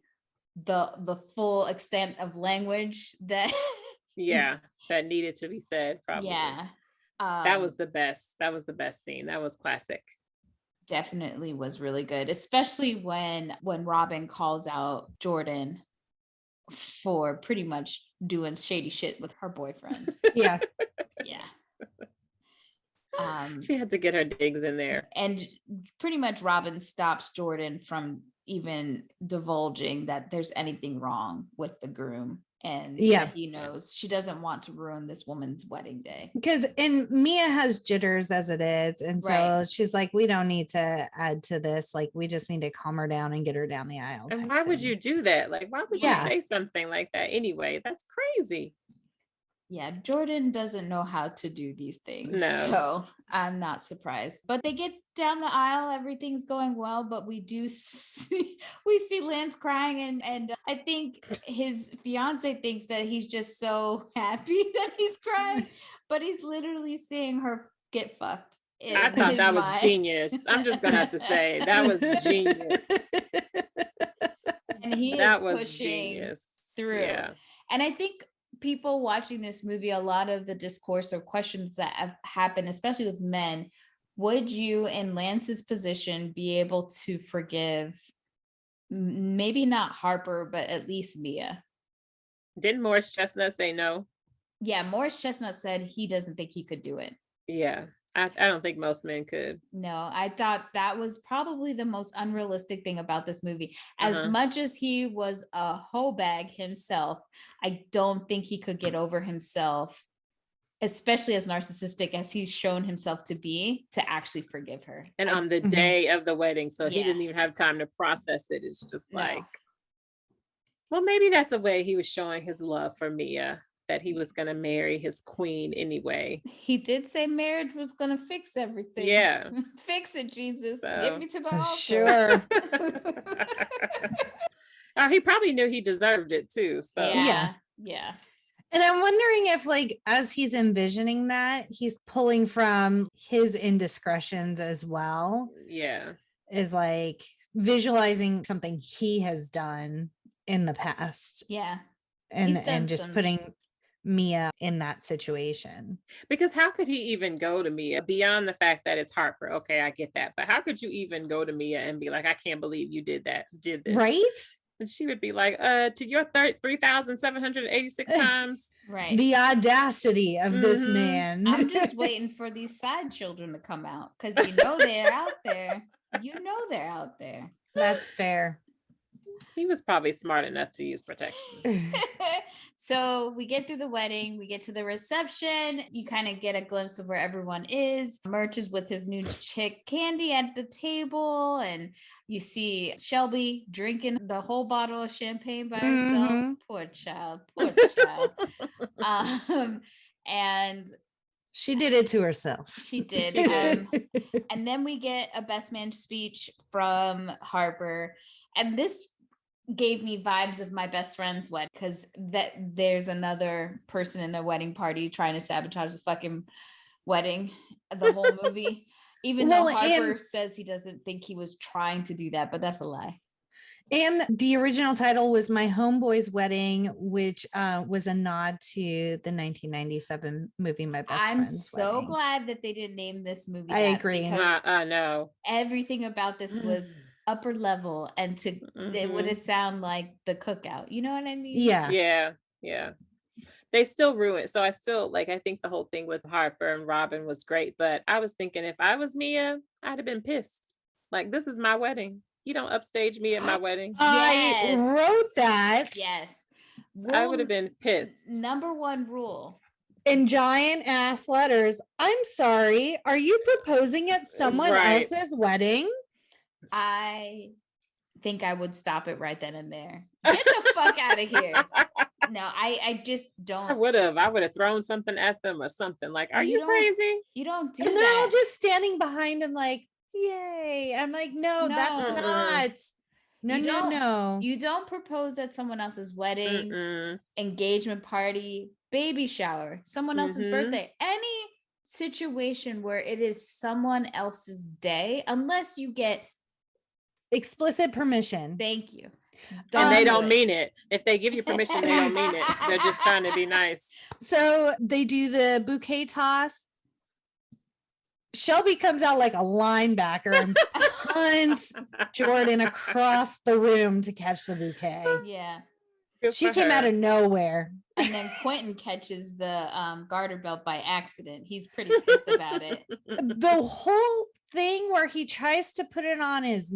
the full extent of language that that needed to be said, probably. That was the best scene. That was classic. Definitely was really good, especially when Robin calls out Jordan for pretty much doing shady shit with her boyfriend. Yeah. She had to get her digs in there. And pretty much Robin stops Jordan from even divulging that there's anything wrong with the groom. And yeah, he knows she doesn't want to ruin this woman's wedding day. Because Mia has jitters as it is. And so she's like, we don't need to add to this. Like, we just need to calm her down and get her down the aisle. And why would you do that? Like, why would you say something like that anyway? That's crazy. Yeah, Jordan doesn't know how to do these things. No. So I'm not surprised. But they get down the aisle, everything's going well, but we see Lance crying, and I think his fiance thinks that he's just so happy that he's crying, but he's literally seeing her get fucked. I thought that was genius. I'm just gonna have to say that was genius. And he is pushing through. Yeah. And I think people watching this movie, a lot of the discourse or questions that have happened, especially with men, would you in Lance's position be able to forgive maybe not Harper, but at least Mia? Didn't Morris Chestnut say no? Yeah, Morris Chestnut said he doesn't think he could do it. Yeah, I don't think most men could. No, I thought that was probably the most unrealistic thing about this movie. As much as he was a hoe bag himself, I don't think he could get over himself, especially as narcissistic as he's shown himself to be, to actually forgive her. And on the day of the wedding, so he didn't even have time to process it. It's just like, well, maybe that's a way he was showing his love for Mia, that he was going to marry his queen anyway. He did say marriage was going to fix everything. Yeah. Fix it, Jesus. Get me to the altar. Sure. He probably knew he deserved it too. So yeah. And I'm wondering if, like, as he's envisioning that, he's pulling from his indiscretions as well. Yeah. Is like visualizing something he has done in the past. Yeah. And just putting Mia in that situation. Because how could he even go to Mia beyond the fact that it's Harper? Okay, I get that. But how could you even go to Mia and be like, I can't believe you did this? Right? And she would be like, to your 3,786 times. Right. The audacity of this man. I'm just waiting for these side children to come out, because they're out there. They're out there. That's fair. He was probably smart enough to use protection. So we get through the wedding, we get to the reception. You kind of get a glimpse of where everyone is. Murch is with his new chick Candy at the table, and you see Shelby drinking the whole bottle of champagne by herself. Poor child. And she did it to herself. She did. And then we get a best man speech from Harper, and this gave me vibes of My Best Friend's wedding, because there's another person in a wedding party trying to sabotage the fucking wedding, the whole movie. Even though Harper says he doesn't think he was trying to do that, but that's a lie. And the original title was My Homeboy's Wedding, which was a nod to the 1997 movie My Best Friend's I'm so Wedding. Glad that they didn't name this movie. I agree. I know. Everything about this was upper level, and it would have sound like The Cookout. You know what I mean? Yeah. They still ruined. So I think the whole thing with Harper and Robin was great, but I was thinking if I was Mia, I'd have been pissed. Like, this is my wedding. You don't upstage me at my wedding. I wrote that. Yes. I would have been pissed. Number one rule. In giant ass letters. I'm sorry. Are you proposing at someone else's wedding? I think I would stop it right then and there. Get the fuck out of here. No, I just don't. I would have thrown something at them or something. Like, are you crazy? You don't do that. And they're all just standing behind him like, yay. I'm like, no, that's not. No. You don't propose at someone else's wedding, engagement party, baby shower, someone else's birthday, any situation where it is someone else's day, unless you get explicit permission. Thank you. And they don't mean it. If they give you permission, they don't mean it. They're just trying to be nice. So they do the bouquet toss. Shelby comes out like a linebacker and punts Jordan across the room to catch the bouquet. Yeah. She came out of nowhere. And then Quentin catches the garter belt by accident. He's pretty pissed about it. The whole thing where he tries to put it on his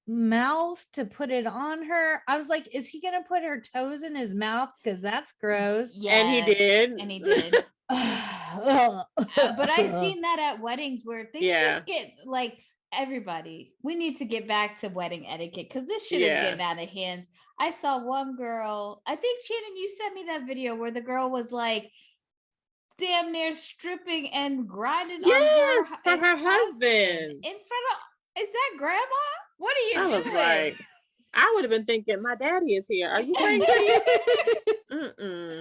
mouth to put it on her. I was like, is he gonna put her toes in his mouth? Because that's gross. Yes, and he did. And he did. But I've seen that at weddings where things just get like, everybody, we need to get back to wedding etiquette because this shit is getting out of hand. I saw one girl, I think Shannon, you sent me that video where the girl was like damn near stripping and grinding on her husband in front of, is that grandma? What are you doing? Was like, I would have been thinking, my daddy is here. Are you crazy?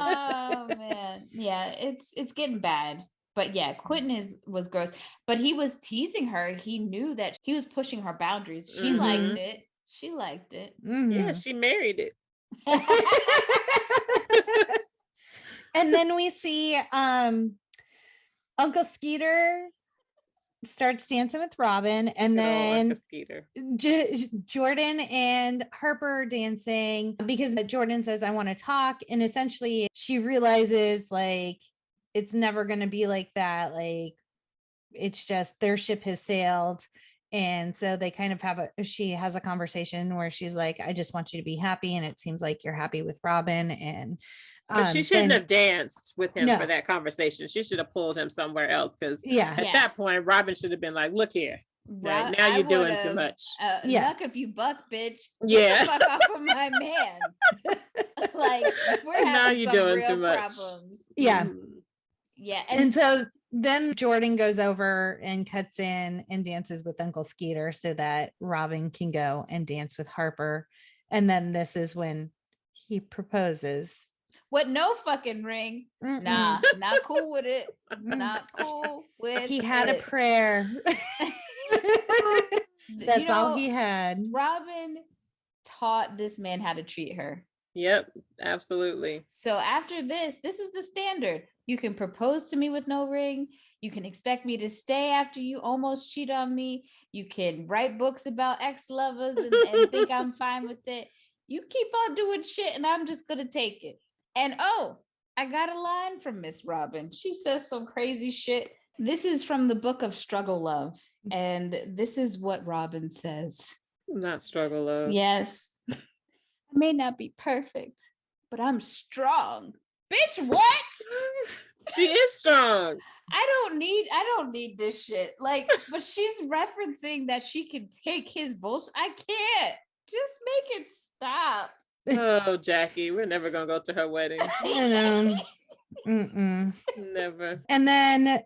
Oh man, yeah, it's getting bad. But yeah, Quentin was gross. But he was teasing her. He knew that he was pushing her boundaries. She liked it. She liked it. Yeah, she married it. And then we see Uncle Skeeter starts dancing with Robin, and then Jordan and Harper dancing because Jordan says, I want to talk. And essentially she realizes like it's never going to be like that. Like it's just their ship has sailed. And so they kind of she has a conversation where she's like, I just want you to be happy. And it seems like you're happy with Robin. And but she shouldn't have danced with him for that conversation. She should have pulled him somewhere else. Because at that point, Robin should have been like, look here. Now you're doing too much. Luck if you buck, bitch. Yeah. Get the fuck off of my man. Like, we're having now you're doing real too much. Problems. Yeah. Yeah. And so then Jordan goes over and cuts in and dances with Uncle Skeeter so that Robin can go and dance with Harper. And then this is when he proposes. With no fucking ring. Mm-mm. Nah, not cool with it. Not cool with it. He had a prayer. That's all he had. Robin taught this man how to treat her. Yep, absolutely. So after this is the standard. You can propose to me with no ring. You can expect me to stay after you almost cheat on me. You can write books about ex-lovers and think I'm fine with it. You keep on doing shit and I'm just going to take it. And I got a line from Miss Robin. She says some crazy shit. This is from the book of Struggle Love. And this is what Robin says. Not Struggle Love. Yes. I may not be perfect, but I'm strong. Bitch, what? She is strong. I don't need this shit. Like, but she's referencing that she can take his bullshit. I can't. Just make it stop. Oh, Jackie, we're never gonna go to her wedding. I know. Never. And then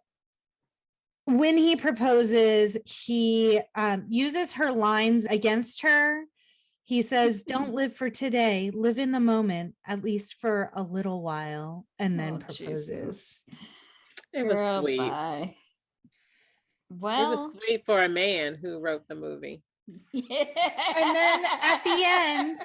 when he proposes, he uses her lines against her. He says, don't live for today, live in the moment, at least for a little while, and then proposes. Jesus. It was sweet. Bye. Well, it was sweet for a man who wrote the movie. Yeah. And then at the end,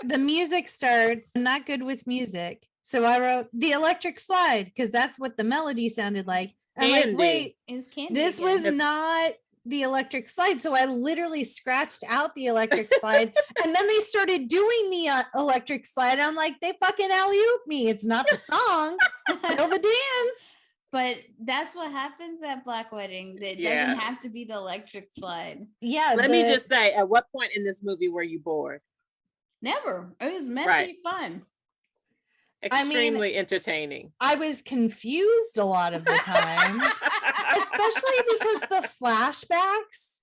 the music starts. I'm not good with music. So I wrote the electric slide because that's what the melody sounded like. I'm like, wait, it was Candy this again. was not the electric slide. So I literally scratched out the electric slide and then they started doing the electric slide. I'm like, they fucking alley-oop me. It's not the song, it's still the dance. But that's what happens at Black weddings. It doesn't have to be the electric slide. Yeah. Let me just say, at what point in this movie were you bored? Never. It was messy fun. Extremely entertaining. I was confused a lot of the time, especially because the flashbacks,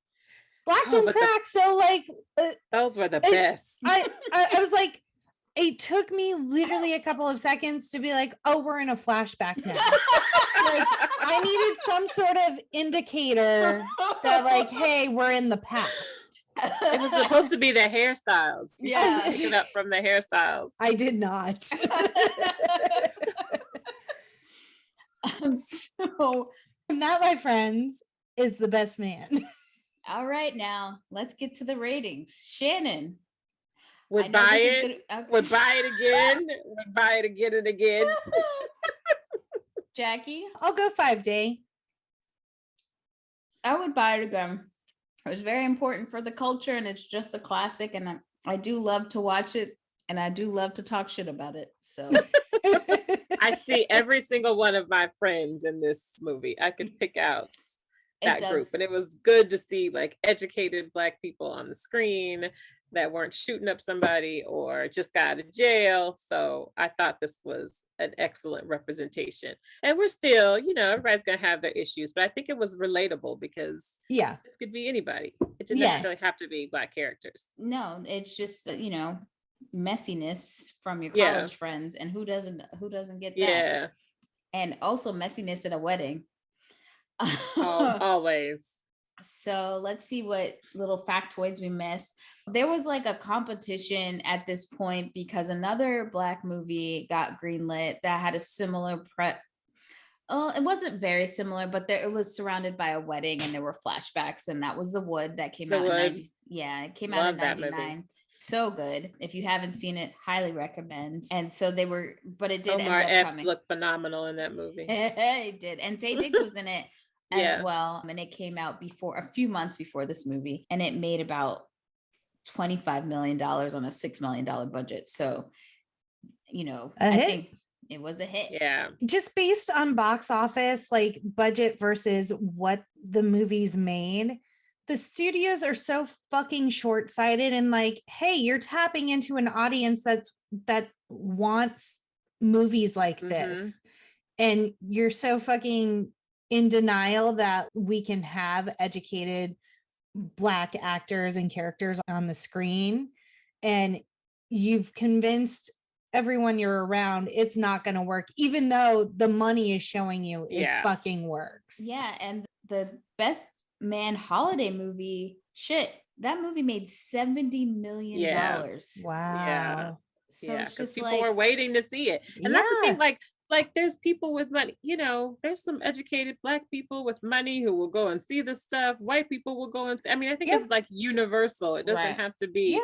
Black don't crack. So like, those were the best. I was like, it took me literally a couple of seconds to be like, oh, we're in a flashback now. Like, I needed some sort of indicator that like, hey, we're in the past. It was supposed to be the hairstyles. Yeah. Pick it up from the hairstyles. I did not. So that, my friends, is the best man. All right, now let's get to the ratings. Shannon. Would buy it. Would buy it again. Would buy it again and again. Jackie? I'll go 5-day. I would buy it again. It was very important for the culture and it's just a classic. And I do love to watch it and I do love to talk shit about it. So I see every single one of my friends in this movie. I could pick out that group. And it was good to see like educated Black people on the screen that weren't shooting up somebody or just got out of jail. So I thought this was an excellent representation. And we're still, everybody's going to have their issues, but I think it was relatable because this could be anybody. It didn't necessarily have to be Black characters. No, it's just, messiness from your college friends, and who doesn't get that? Yeah. And also messiness at a wedding. Always. So let's see what little factoids we missed. There was like a competition at this point because another Black movie got greenlit that had a similar it wasn't very similar, but it was surrounded by a wedding and there were flashbacks, and that was The Wood that came out it came out in 99. So good. If you haven't seen it, highly recommend. And so they were, but it did Omar end up Epps looked phenomenal in that movie. It did. And Taye Diggs was in it as well. And it came out a few months before this movie, and it made about $25 million on a $6 million budget. So, I think it was a hit. Yeah. Just based on box office, like budget versus what the movies made, the studios are so fucking short-sighted and like, hey, you're tapping into an audience that wants movies like this. And you're so fucking in denial that we can have educated Black actors and characters on the screen. And you've convinced everyone you're around it's not going to work, even though the money is showing you it fucking works. Yeah. And the Best Man holiday movie, that movie made $70 million. Wow. Yeah. So it's just people were waiting to see it. And that's the thing, like there's people with money, there's some educated Black people with money who will go and see this stuff. White people will go and see. I mean, I think it's like universal. It doesn't have to be,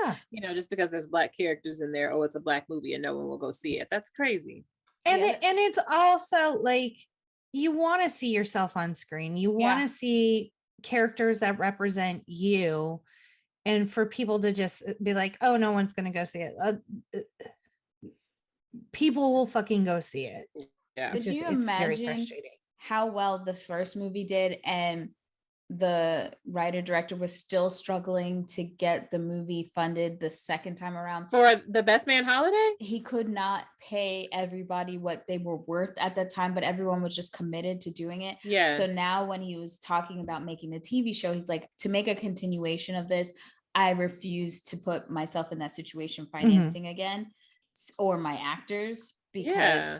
just because there's Black characters in there, it's a Black movie and no one will go see it. That's crazy. And it's also like, you want to see yourself on screen. You want to see characters that represent you, and for people to just be like, oh, no one's going to go see it. People will fucking go see it. Yeah. Could you imagine very frustrating how well this first movie did, and the writer director was still struggling to get the movie funded the second time around for the Best Man holiday? He could not pay everybody what they were worth at that time, but everyone was just committed to doing it. Yeah. So now when he was talking about making the TV show, he's like, to make a continuation of this, I refuse to put myself in that situation financing again, or my actors, because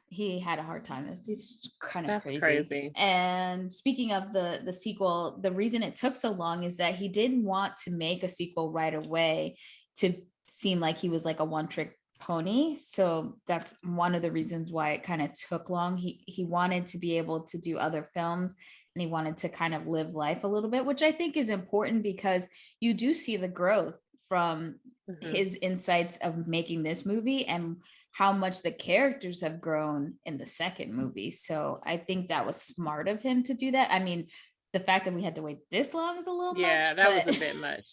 he had a hard time. It's kind of crazy. And speaking of the sequel, the reason it took so long is that he didn't want to make a sequel right away to seem like he was like a one-trick pony. So that's one of the reasons why it kind of took long. He wanted to be able to do other films, and he wanted to kind of live life a little bit, which I think is important because you do see the growth from his insights of making this movie and how much the characters have grown in the second movie. So I think that was smart of him to do that. I mean, the fact that we had to wait this long is a little much. Yeah, that was a bit much.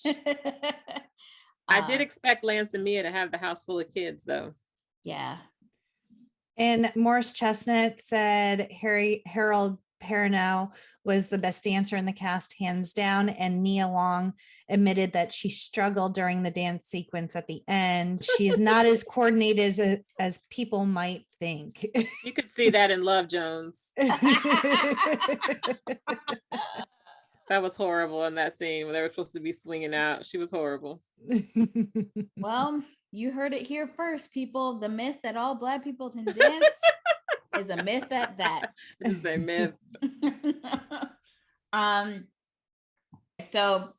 I did expect Lance and Mia to have the house full of kids, though. Yeah. And Morris Chestnut said Harold Perrineau was the best dancer in the cast, hands down. And Nia Long admitted that she struggled during the dance sequence at the end. She's not as coordinated as people might think. You could see that in Love Jones. That was horrible in that scene when they were supposed to be swinging out. She was horrible. Well, you heard it here first, people. The myth that all Black people can dance is a myth at that. It is a myth. So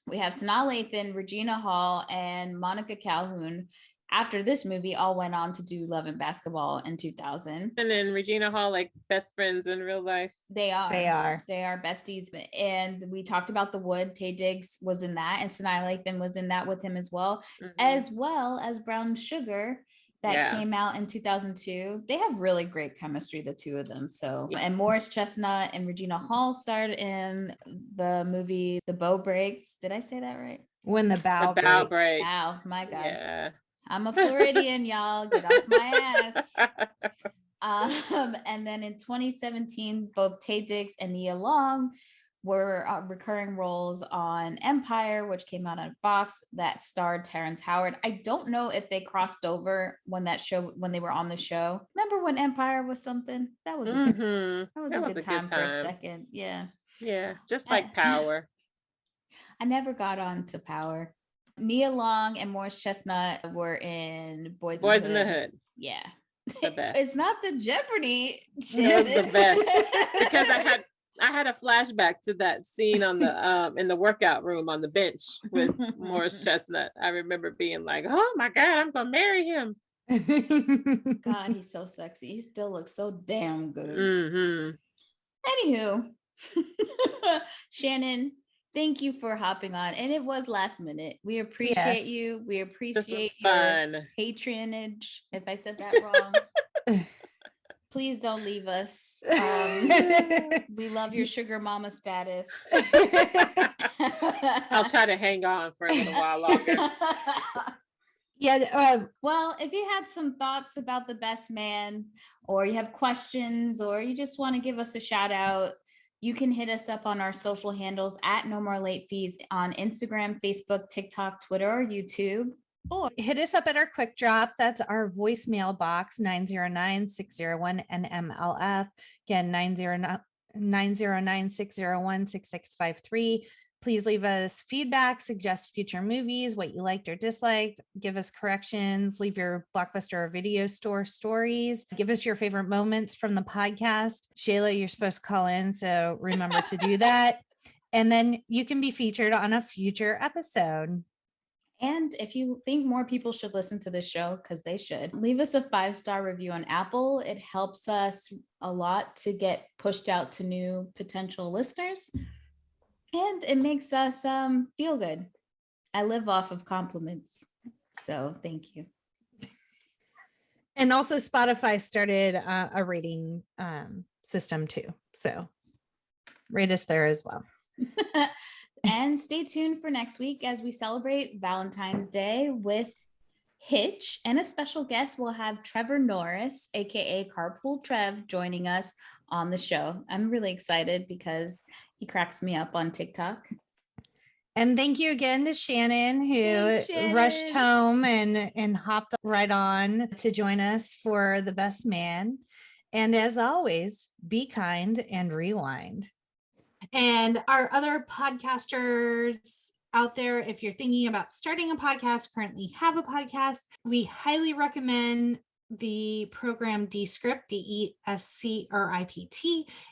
we have Sanaa Lathan, Regina Hall, and Monica Calhoun. After this movie, all went on to do Love and Basketball in 2000. And then Regina Hall, like best friends in real life. They are besties. And we talked about The Wood. Taye Diggs was in that, and Sanaa Lathan was in that with him as well as Brown Sugar. That came out in 2002. They have really great chemistry, the two of them. So, and Morris Chestnut and Regina Hall starred in the movie The Bow Breaks. Did I say that right? When the bow breaks. Wow, my God. Yeah. I'm a Floridian, y'all. Get off my ass. And then in 2017, both Taye Diggs and Nia Long were recurring roles on Empire, which came out on Fox, that starred Terrence Howard. I don't know if they crossed over when they were on the show. Remember when Empire was something? That was a good time for a second. Yeah. Yeah, just like Power. I never got on to Power. Nia Long and Morris Chestnut were in Boys in the Hood. Yeah. The best. It's not the Jeopardy. It was the best because I had a flashback to that scene on the in the workout room on the bench with Morris Chestnut. I remember being like, "Oh my God, I'm gonna marry him." God, he's so sexy. He still looks so damn good. Mm-hmm. Anywho, Shannon, thank you for hopping on. And it was last minute. We appreciate you. We appreciate your patronage. If I said that wrong, please don't leave us. We love your sugar mama status. I'll try to hang on for a little while longer. Yeah. Well, if you had some thoughts about The Best Man, or you have questions, or you just want to give us a shout out, you can hit us up on our social handles at No More Late Fees on Instagram, Facebook, TikTok, Twitter, or YouTube. Or hit us up at our quick drop. That's our voicemail box, 909-601-NMLF. Again, 909-601-6653. Please leave us feedback, suggest future movies, what you liked or disliked, give us corrections, leave your Blockbuster or video store stories, give us your favorite moments from the podcast. Shayla, you're supposed to call in, so remember to do that. And then you can be featured on a future episode. And if you think more people should listen to this show, because they should, leave us a 5-star review on Apple. It helps us a lot to get pushed out to new potential listeners. And it makes us feel good. I live off of compliments. So thank you. And also Spotify started a rating system too. So rate us there as well. And stay tuned for next week as we celebrate Valentine's Day with Hitch. And a special guest, we'll have Trevor Norris, aka Carpool Trev, joining us on the show. I'm really excited because he cracks me up on TikTok. And thank you again to Shannon, who rushed home and hopped right on to join us for The Best Man. And as always, be kind and rewind. And our other podcasters out there, if you're thinking about starting a podcast, currently have a podcast, we highly recommend the program Descript, DESCRIPT.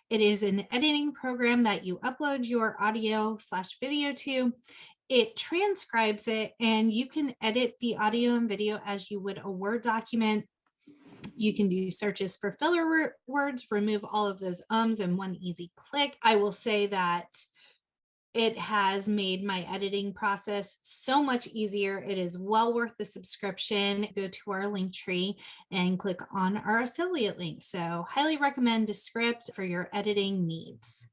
It is an editing program that you upload your audio/video to. It transcribes it, and you can edit the audio and video as you would a Word document. You can do searches for filler words, remove all of those ums in one easy click. I will say that it has made my editing process so much easier. It is well worth the subscription. Go to our link tree and click on our affiliate link. So highly recommend Descript for your editing needs.